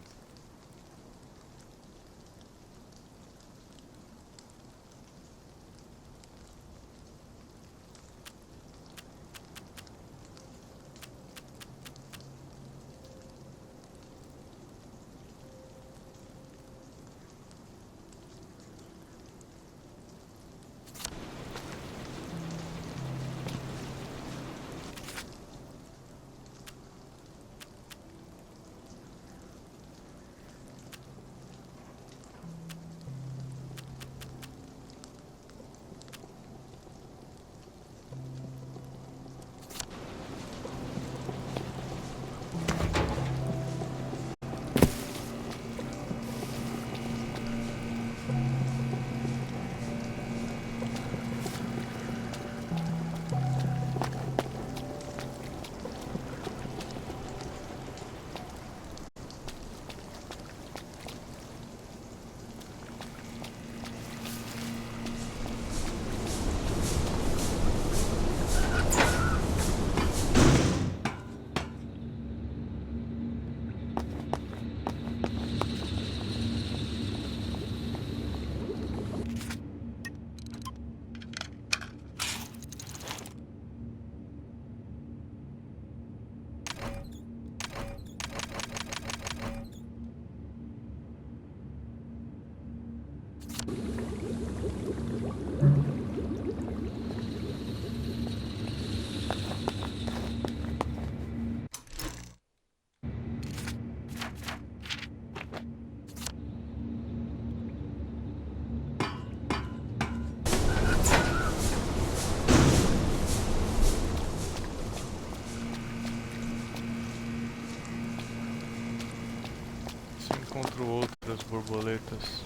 Encontro outras borboletas.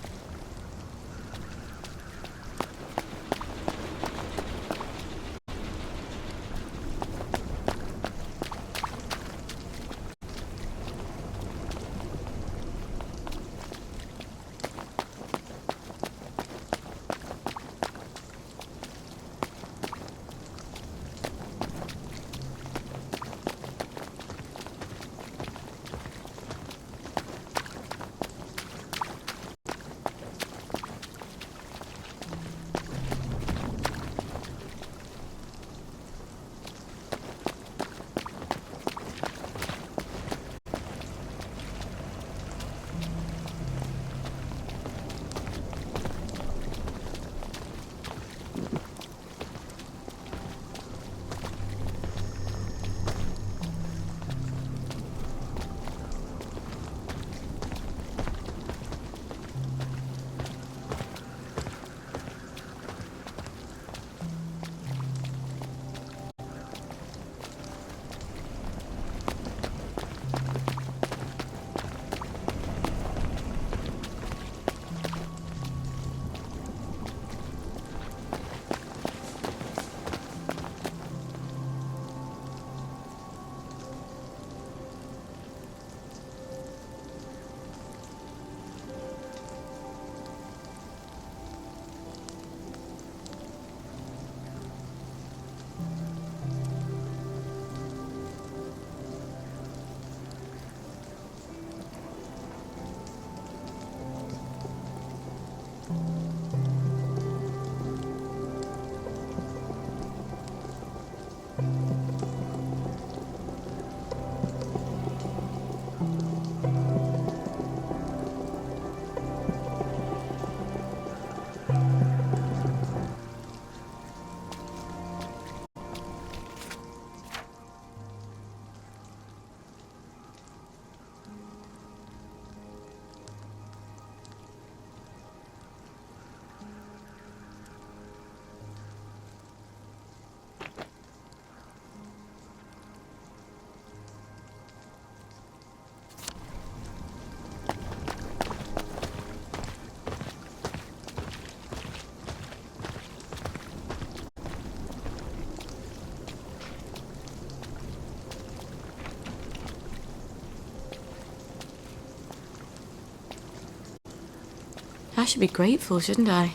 I should be grateful, shouldn't I?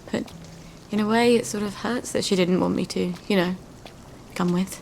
But in a way, it sort of hurts that she didn't want me to, you know, come with.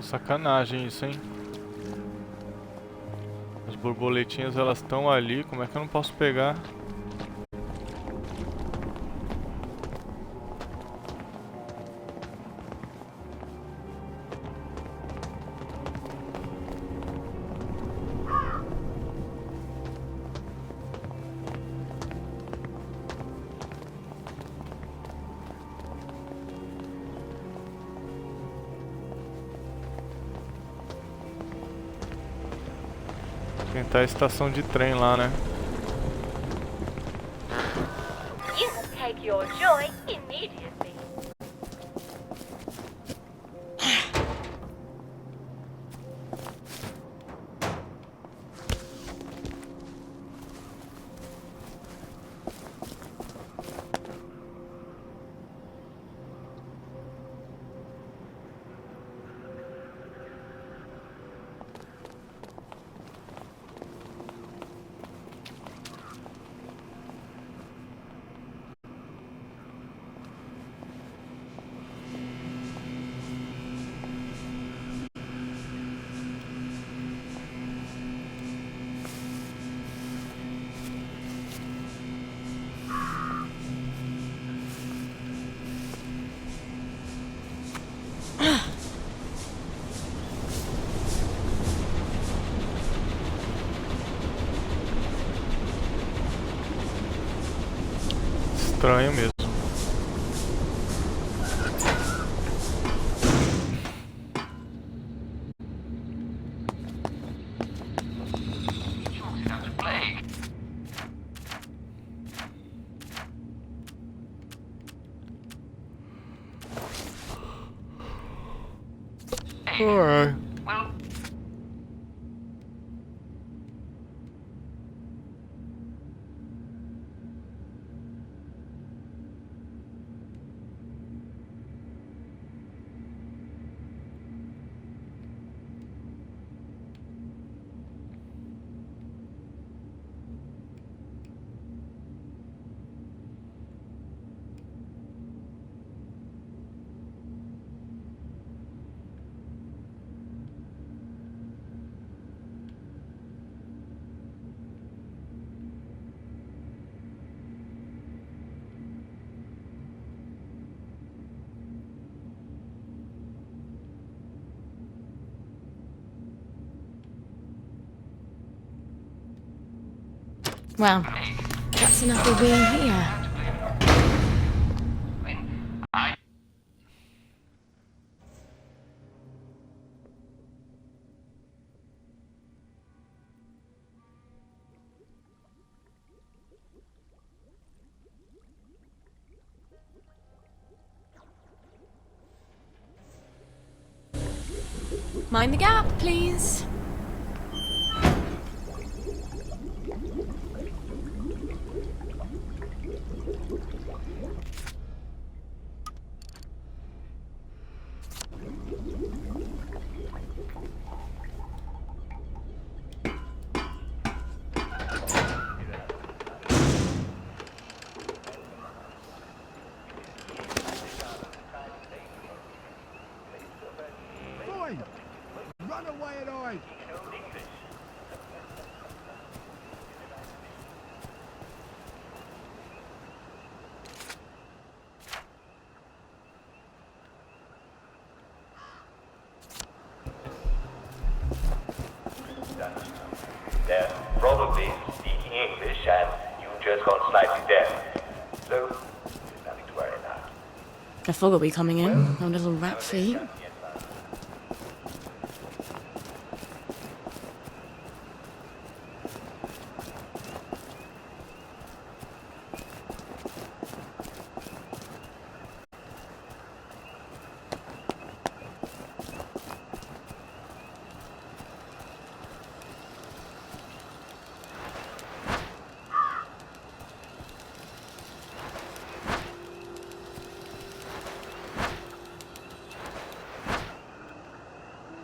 Sacanagem isso, hein? As borboletinhas elas estão ali, como é que eu não posso pegar? Tentar a estação de trem lá, né? You will take your joy immediately. Estranho mesmo. Alright. Well, that's enough of being here. Mind the gap, please. The fog will be coming in. Our little rat feet.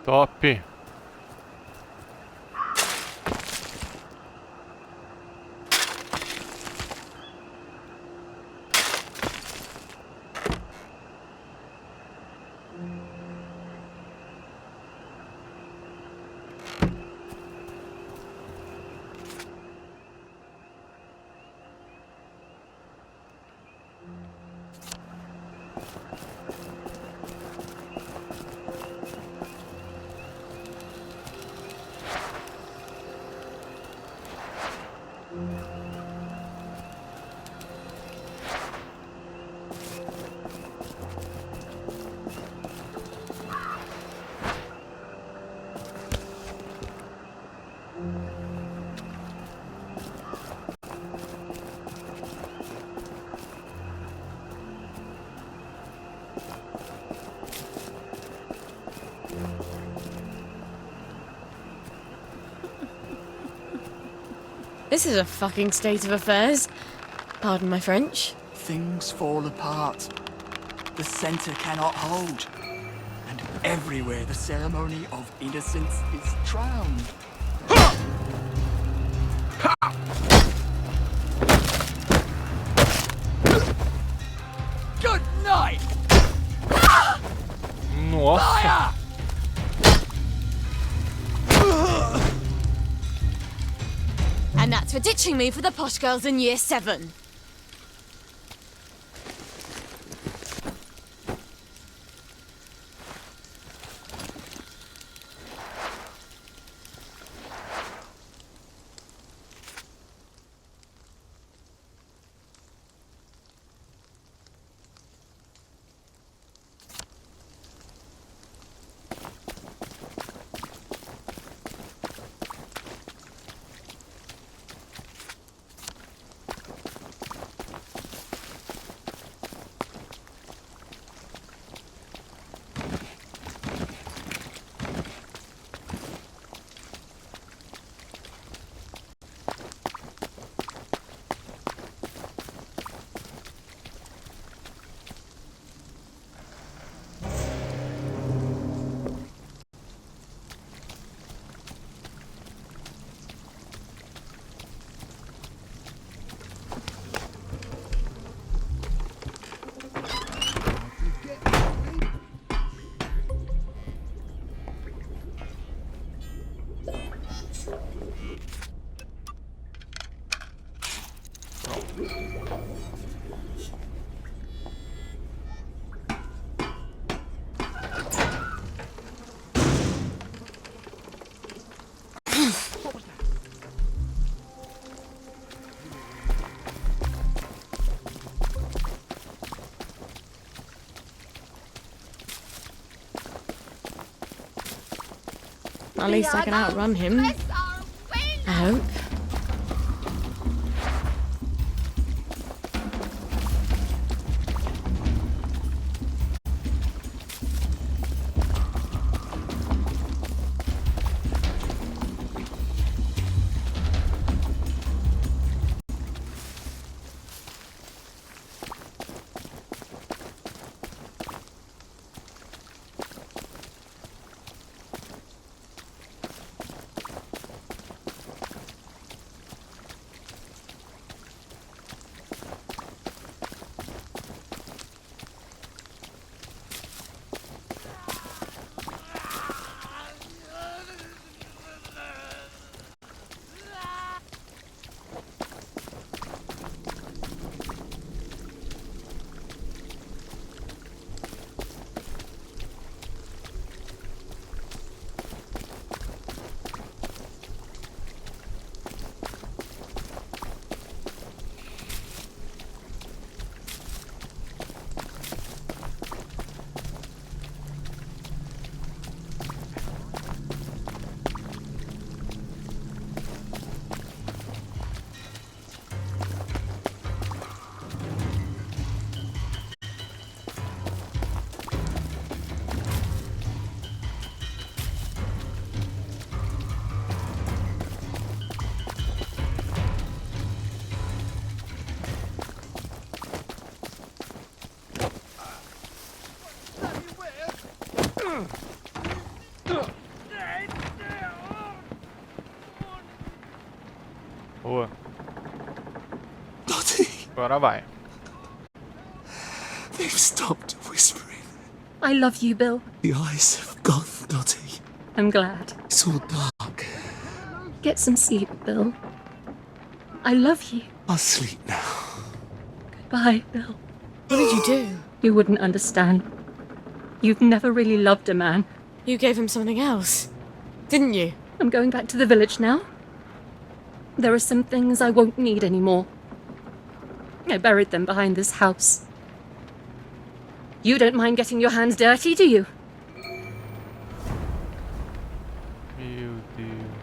Top. This is a fucking state of affairs. Pardon my French. Things fall apart. The centre cannot hold. And everywhere the ceremony of innocence is drowned. Good night! Nossa! And that's for ditching me for the posh girls in year 7. At least I can outrun him. I hope. Agora vai. They've stopped whispering. I love you, Bill. The eyes have gone, Dottie. I'm glad. It's all dark. Get some sleep, Bill. I love you. I'll sleep now. Goodbye, Bill. What did you do? You wouldn't understand. You've never really loved a man. You gave him something else, didn't you? I'm going back to the village now. There are some things I won't need anymore. I buried them behind this house. You don't mind getting your hands dirty, do you? Meu Deus.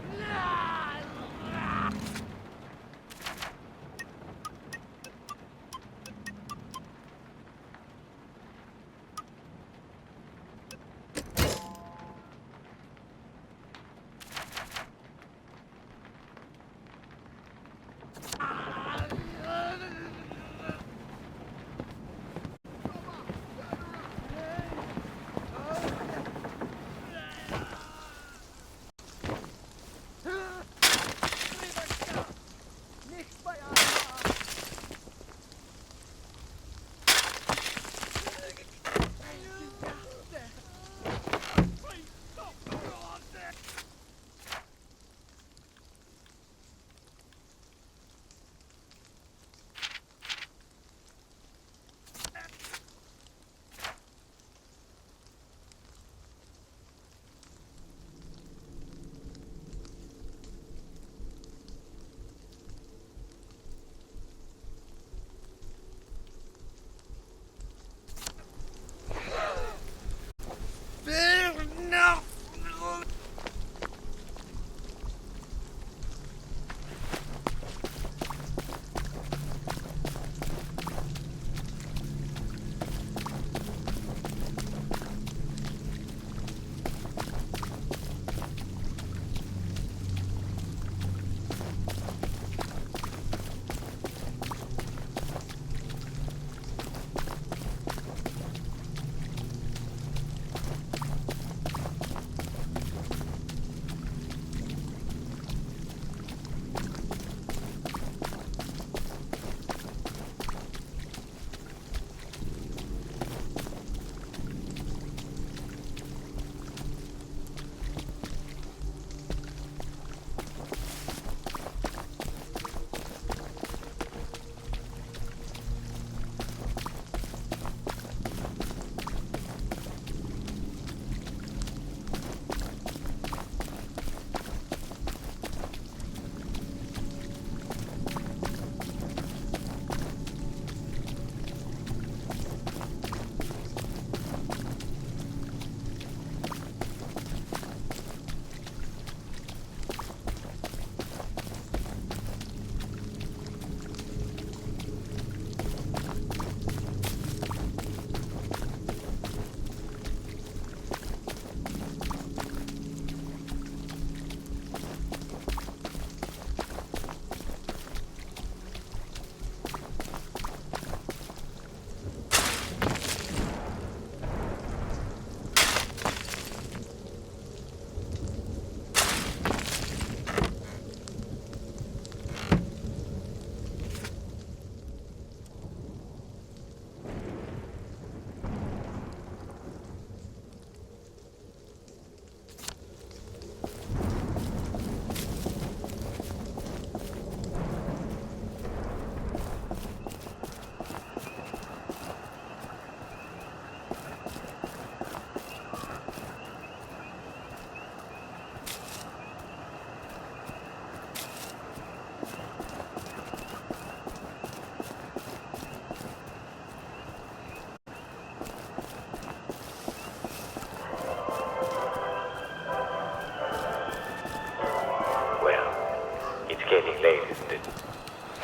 getting late, isn't it?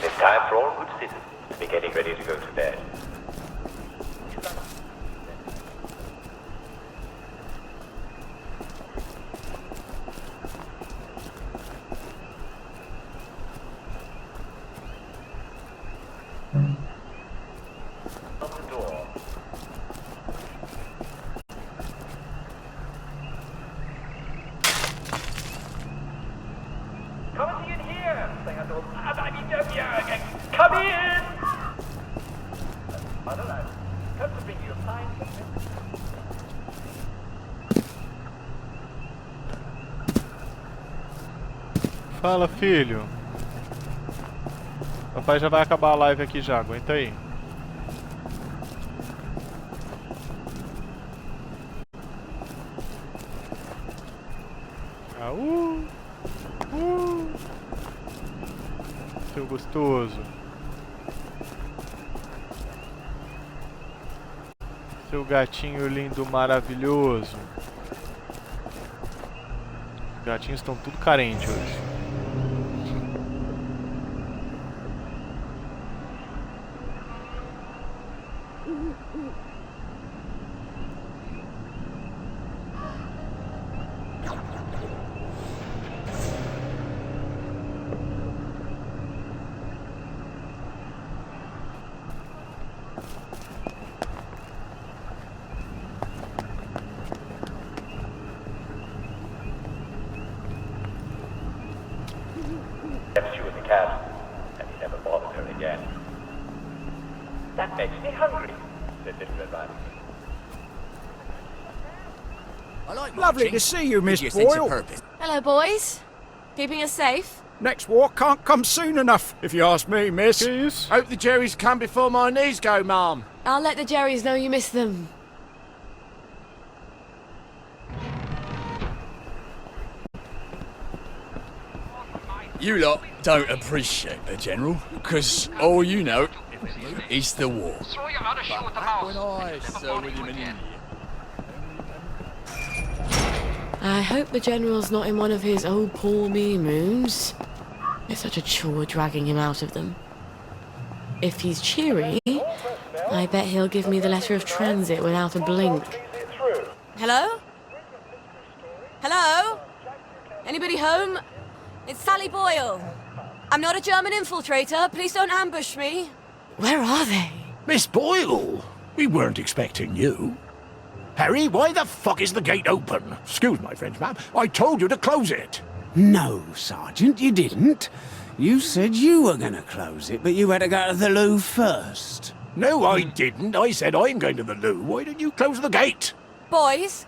It's time for all good citizens to be getting ready to go to bed. Come in! Fala, filho. Papai já vai acabar a live aqui já, aguenta aí. Seu gostoso. Seu gatinho lindo, maravilhoso. Os gatinhos estão tudo carentes hoje. Left you in the cabin, and he never bothered her again. That makes me hungry, said Little Red Riding Hood. Lovely to see you, Miss Boyle. Hello, boys. Keeping us safe? Next war can't come soon enough, if you ask me, miss. Hope the Jerrys come before my knees go, Mum. I'll let the Jerrys know you miss them. You lot don't appreciate the General, because all you know is the war. But back when I served with him in India. I hope the General's not in one of his oh poor me moons. It's such a chore dragging him out of them. If he's cheery, I bet he'll give me the letter of transit without a blink. Hello? Hello? Anybody home? It's Sally Boyle. I'm not a German infiltrator. Please don't ambush me. Where are they? Miss Boyle, we weren't expecting you. Harry, why the fuck is the gate open? Excuse my French, ma'am. I told you to close it. No, Sergeant, you didn't. You said you were going to close it, but you had to go to the loo first. No, I didn't. I said I'm going to the loo. Why don't you close the gate? Boys?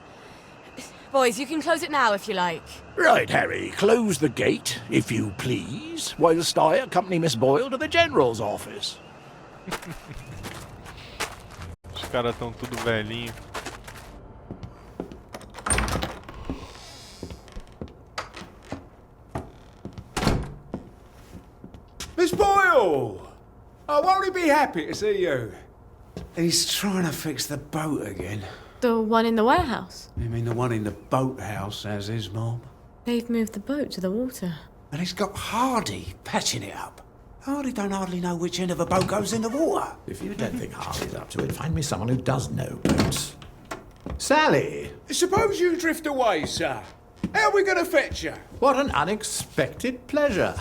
Boys, you can close it now if you like. Right, Harry, close the gate, if you please, whilst I accompany Miss Boyle to the General's office. Os caras estão tudo velhinho. Miss Boyle! Oh, won't he be happy to see you? He's trying to fix the boat again. The one in the warehouse? You mean the one in the boathouse, as his mom? They've moved the boat to the water. And he's got Hardy patching it up. Hardy don't hardly know which end of a boat goes in the water. If you don't think Hardy's up to it, find me someone who does know boats. Sally! Suppose you drift away, sir. How are we going to fetch you? What an unexpected pleasure.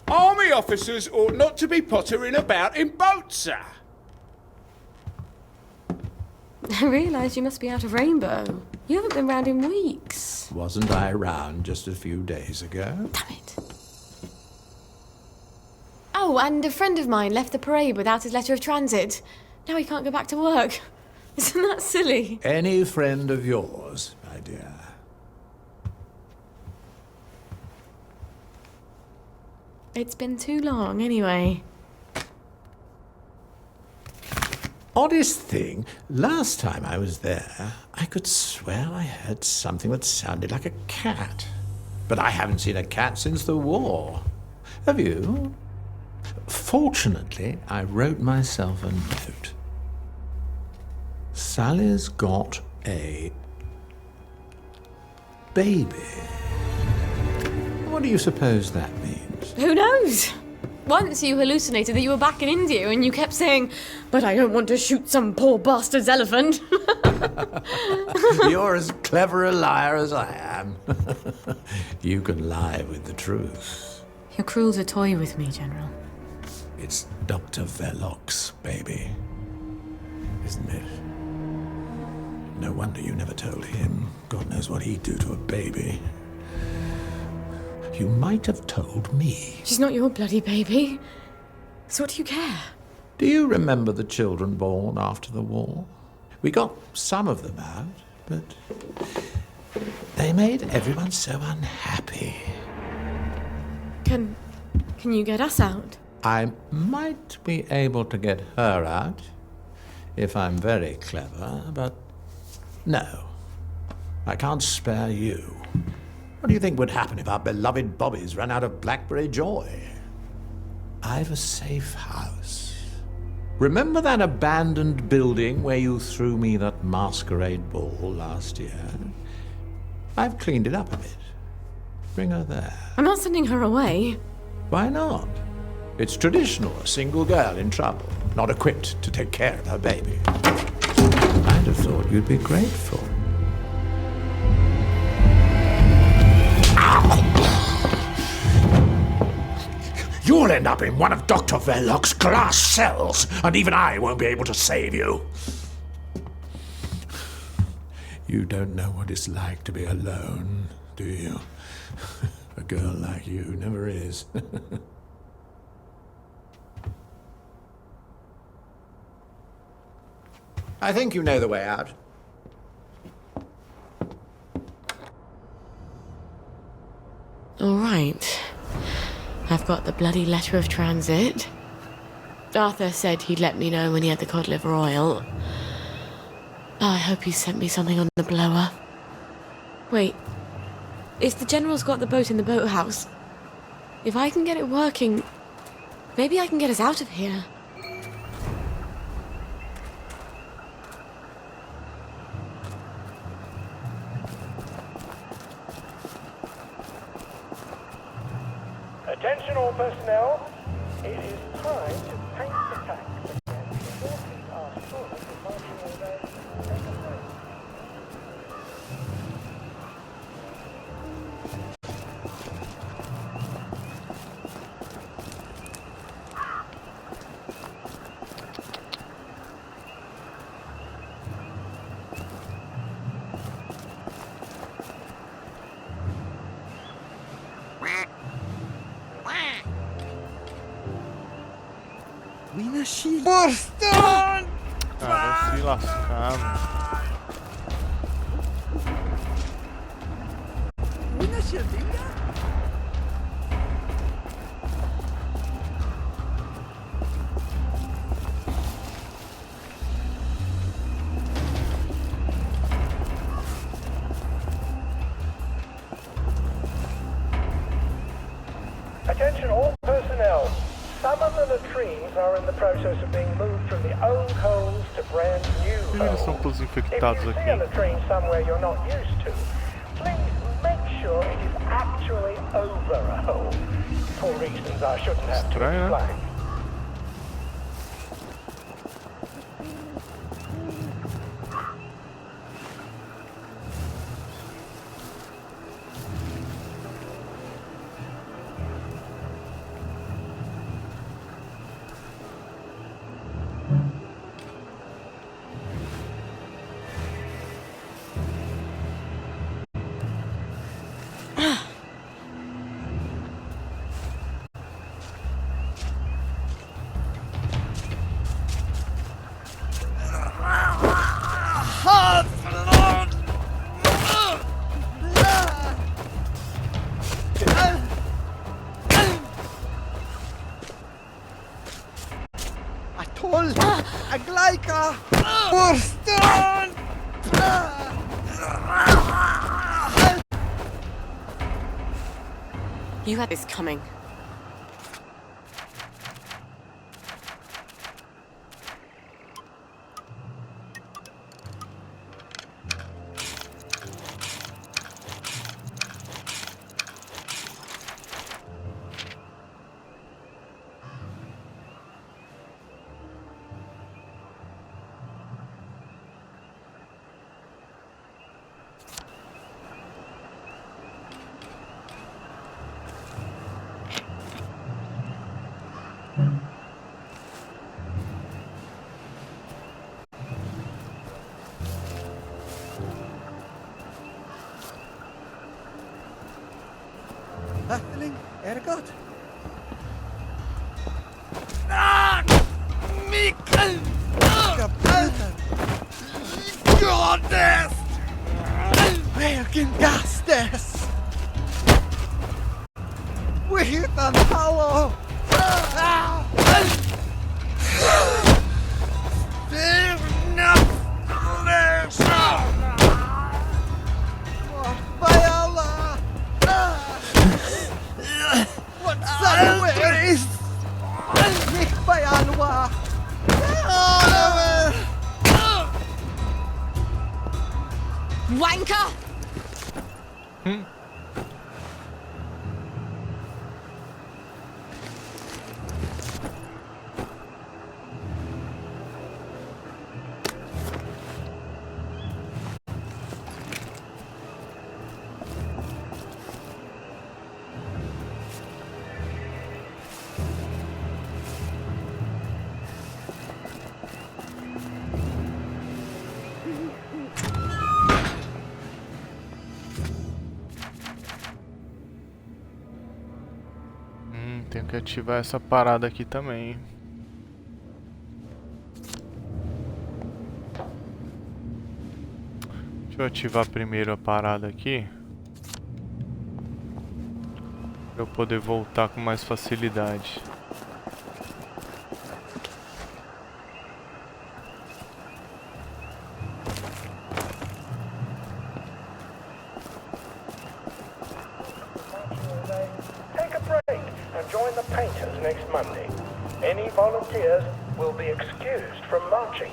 Army officers ought not to be pottering about in boats, sir. I realise you must be out of Rainbow. You haven't been round in weeks. Wasn't I around just a few days ago? Damn it. Oh, and a friend of mine left the parade without his letter of transit. Now he can't go back to work. Isn't that silly? Any friend of yours, my dear. It's been too long, anyway. Oddest thing, last time I was there, I could swear I heard something that sounded like a cat. But I haven't seen a cat since the war. Have you? Fortunately, I wrote myself a note. Sally's got a baby. What do you suppose that means? Who knows? Once you hallucinated that you were back in India and you kept saying, "But I don't want to shoot some poor bastard's elephant." You're as clever a liar as I am. You can lie with the truth. You're cruel to toy with me, General. It's Dr. Verloc's baby, isn't it? No wonder you never told him. God knows what he'd do to a baby. You might have told me. She's not your bloody baby. So what do you care? Do you remember the children born after the war? We got some of them out, but they made everyone so unhappy. Can you get us out? I might be able to get her out if I'm very clever, but no. I can't spare you. What do you think would happen if our beloved Bobbies ran out of blackberry joy? I've a safe house. Remember that abandoned building where you threw me that masquerade ball last year? I've cleaned it up a bit. Bring her there. I'm not sending her away. Why not? It's traditional, a single girl in trouble, not equipped to take care of her baby. I'd have thought you'd be grateful. You'll end up in one of Dr. Verloc's glass cells, and even I won't be able to save you. You don't know what it's like to be alone, do you? A girl like you never is. I think you know the way out. All right. I've got the bloody letter of transit. Arthur said he'd let me know when he had the cod liver oil. Oh, I hope he sent me something on the blower. Wait. Is the General's got the boat in the boathouse? If I can get it working, maybe I can get us out of here. Attention all personnel, it is time to paint the tanks again. The forces are full of marching orders. Ah, vai se lascar, mano. Attention all personnel. Some of the latrines are in the process of being moved from the old holes to brand new Por que eles holes. estão todos infectados If you see aqui? a latrine somewhere you're not used to, please make sure it is actually over a hole. For reasons I shouldn't have to Estranho, né? explain. You had this coming. Gottes! Vilken gastes! Utan hallå! Vajalla! What's up, Willis? Nick Vajalwa! Wanker! Tenho que ativar essa parada aqui também. Deixa eu ativar primeiro a parada aqui. Pra eu poder voltar com mais facilidade. Take a break and join the painters next Monday. Any volunteers will be excused from marching.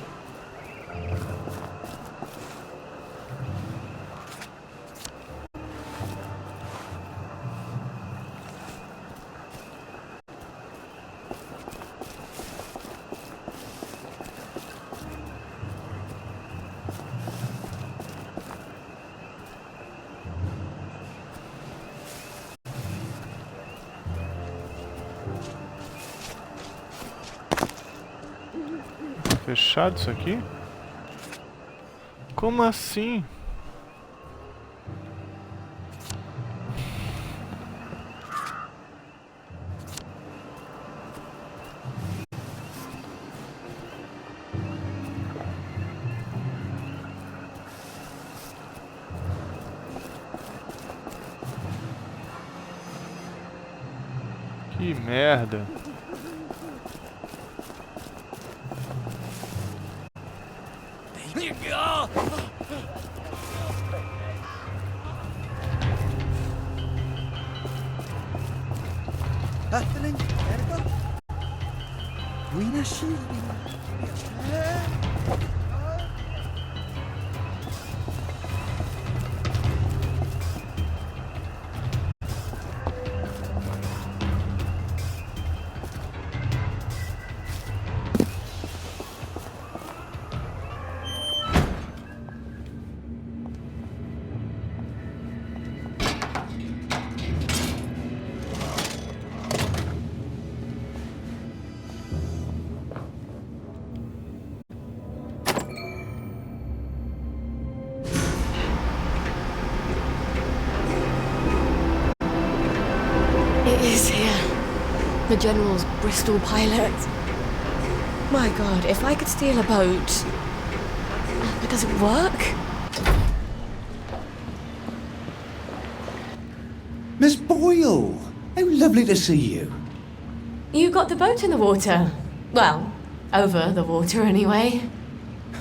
Fechado isso aqui? Como assim? Que merda. Happening, Erika? Wiener Schildi. It is here. The General's Bristol pilot. My God, if I could steal a boat. But does it work? Miss Boyle! How lovely to see you. You got the boat in the water. Well, over the water anyway.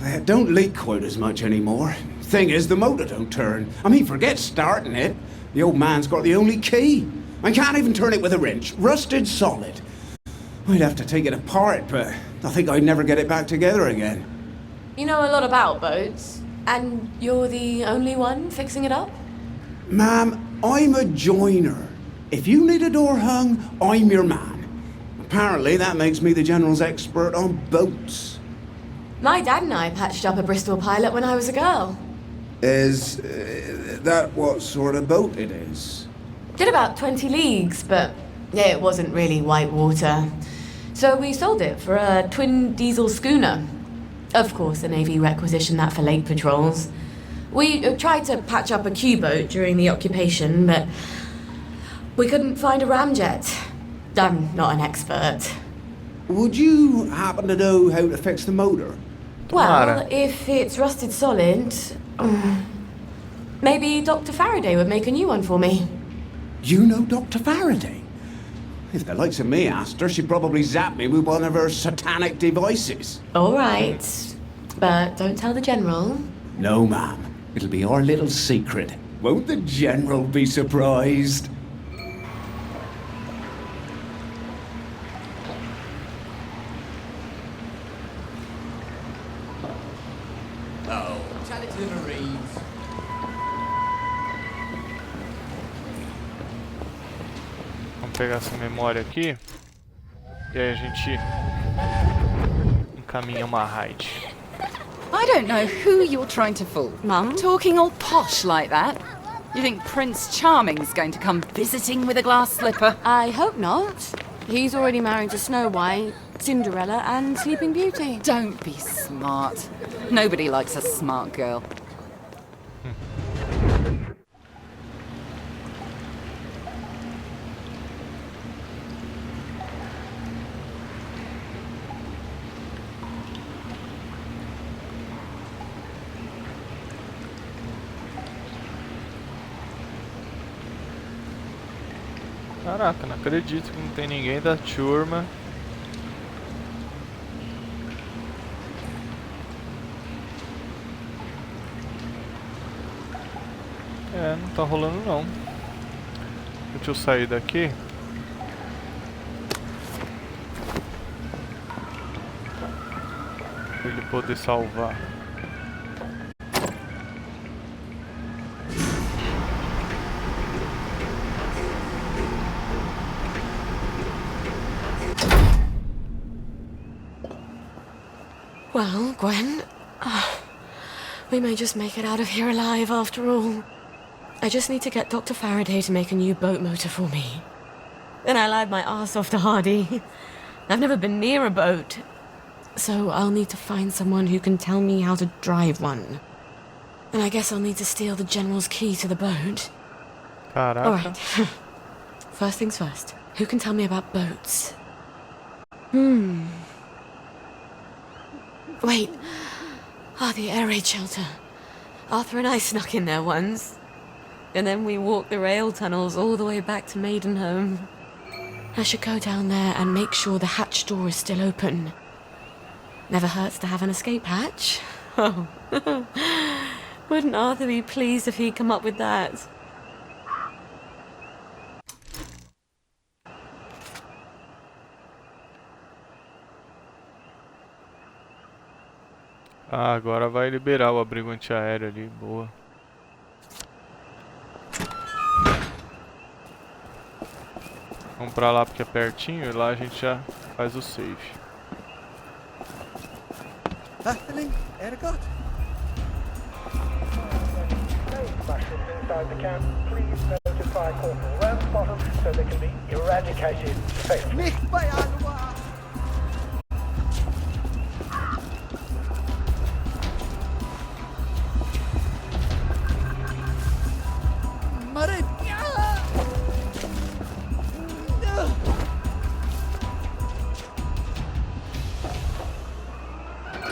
It don't leak quite as much anymore. Thing is, the motor don't turn. I mean, forget starting it. The old man's got the only key. I can't even turn it with a wrench. Rusted solid. I'd have to take it apart, but I think I'd never get it back together again. You know a lot about boats, and you're the only one fixing it up? Ma'am, I'm a joiner. If you need a door hung, I'm your man. Apparently, that makes me the General's expert on boats. My dad and I patched up a Bristol pilot when I was a girl. Is that what sort of boat it is? Did about 20 leagues, but yeah, it wasn't really white water. So we sold it for a twin diesel schooner. Of course, the Navy requisitioned that for lake patrols. We tried to patch up a Q-boat during the occupation, but we couldn't find a ramjet. I'm not an expert. Would you happen to know how to fix the motor? Well, if it's rusted solid, maybe Dr. Faraday would make a new one for me. You know Dr. Faraday? If the likes of me asked her, she'd probably zap me with one of her satanic devices. All right, but don't tell the General. No, ma'am. It'll be our little secret. Won't the General be surprised? Oh, tell it to the Marines. Vamos pegar essa memória aqui. E aí a gente encaminha uma raid. I don't know who you're trying to fool. Mum? Talking all posh like that. You think Prince Charming's going to come visiting with a glass slipper? I hope not. He's already married to Snow White, Cinderella and Sleeping Beauty. Don't be smart. Nobody likes a smart girl. Caraca, não acredito que não tem ninguém da turma. É, não tá rolando não. Deixa eu sair daqui. Pra ele poder salvar. Well, Gwen, we may just make it out of here alive after all. I just need to get Dr. Faraday to make a new boat motor for me. Then I lied my ass off to Hardy. I've never been near a boat, so I'll need to find someone who can tell me how to drive one. And I guess I'll need to steal the General's key to the boat. Caraca. Alright. First things first. Who can tell me about boats? Wait. The air raid shelter. Arthur and I snuck in there once. And then we walked the rail tunnels all the way back to Maidenholm. I should go down there and make sure the hatch door is still open. Never hurts to have an escape hatch. Oh. Wouldn't Arthur be pleased if he'd come up with that? Ah, agora vai liberar o abrigo antiaéreo ali, boa. Vamos pra lá porque é pertinho e lá a gente já faz o save. Inside the camp, please notify Corporal Ramsbottom so they can be eradicated effectively.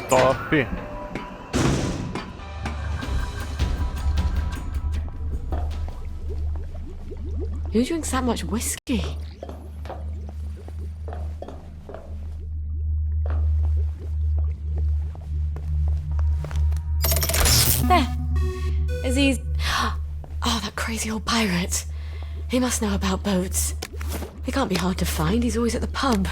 Top! Who drinks that much whiskey? There. Aziz. Oh, that crazy old pirate. He must know about boats. They can't be hard to find. He's always at the pub.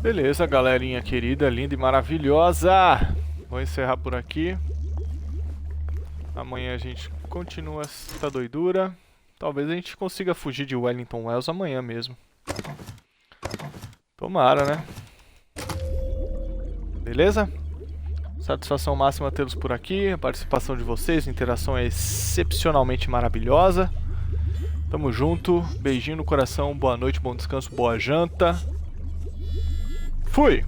Beleza, galerinha querida, linda e maravilhosa. Vou encerrar por aqui. Amanhã a gente continua essa doidura. Talvez a gente consiga fugir de Wellington Wells amanhã mesmo. Tomara, né? Beleza? Satisfação máxima tê-los por aqui. A participação de vocês, a interação é excepcionalmente maravilhosa. Tamo junto. Beijinho no coração. Boa noite, bom descanso, boa janta. Fui!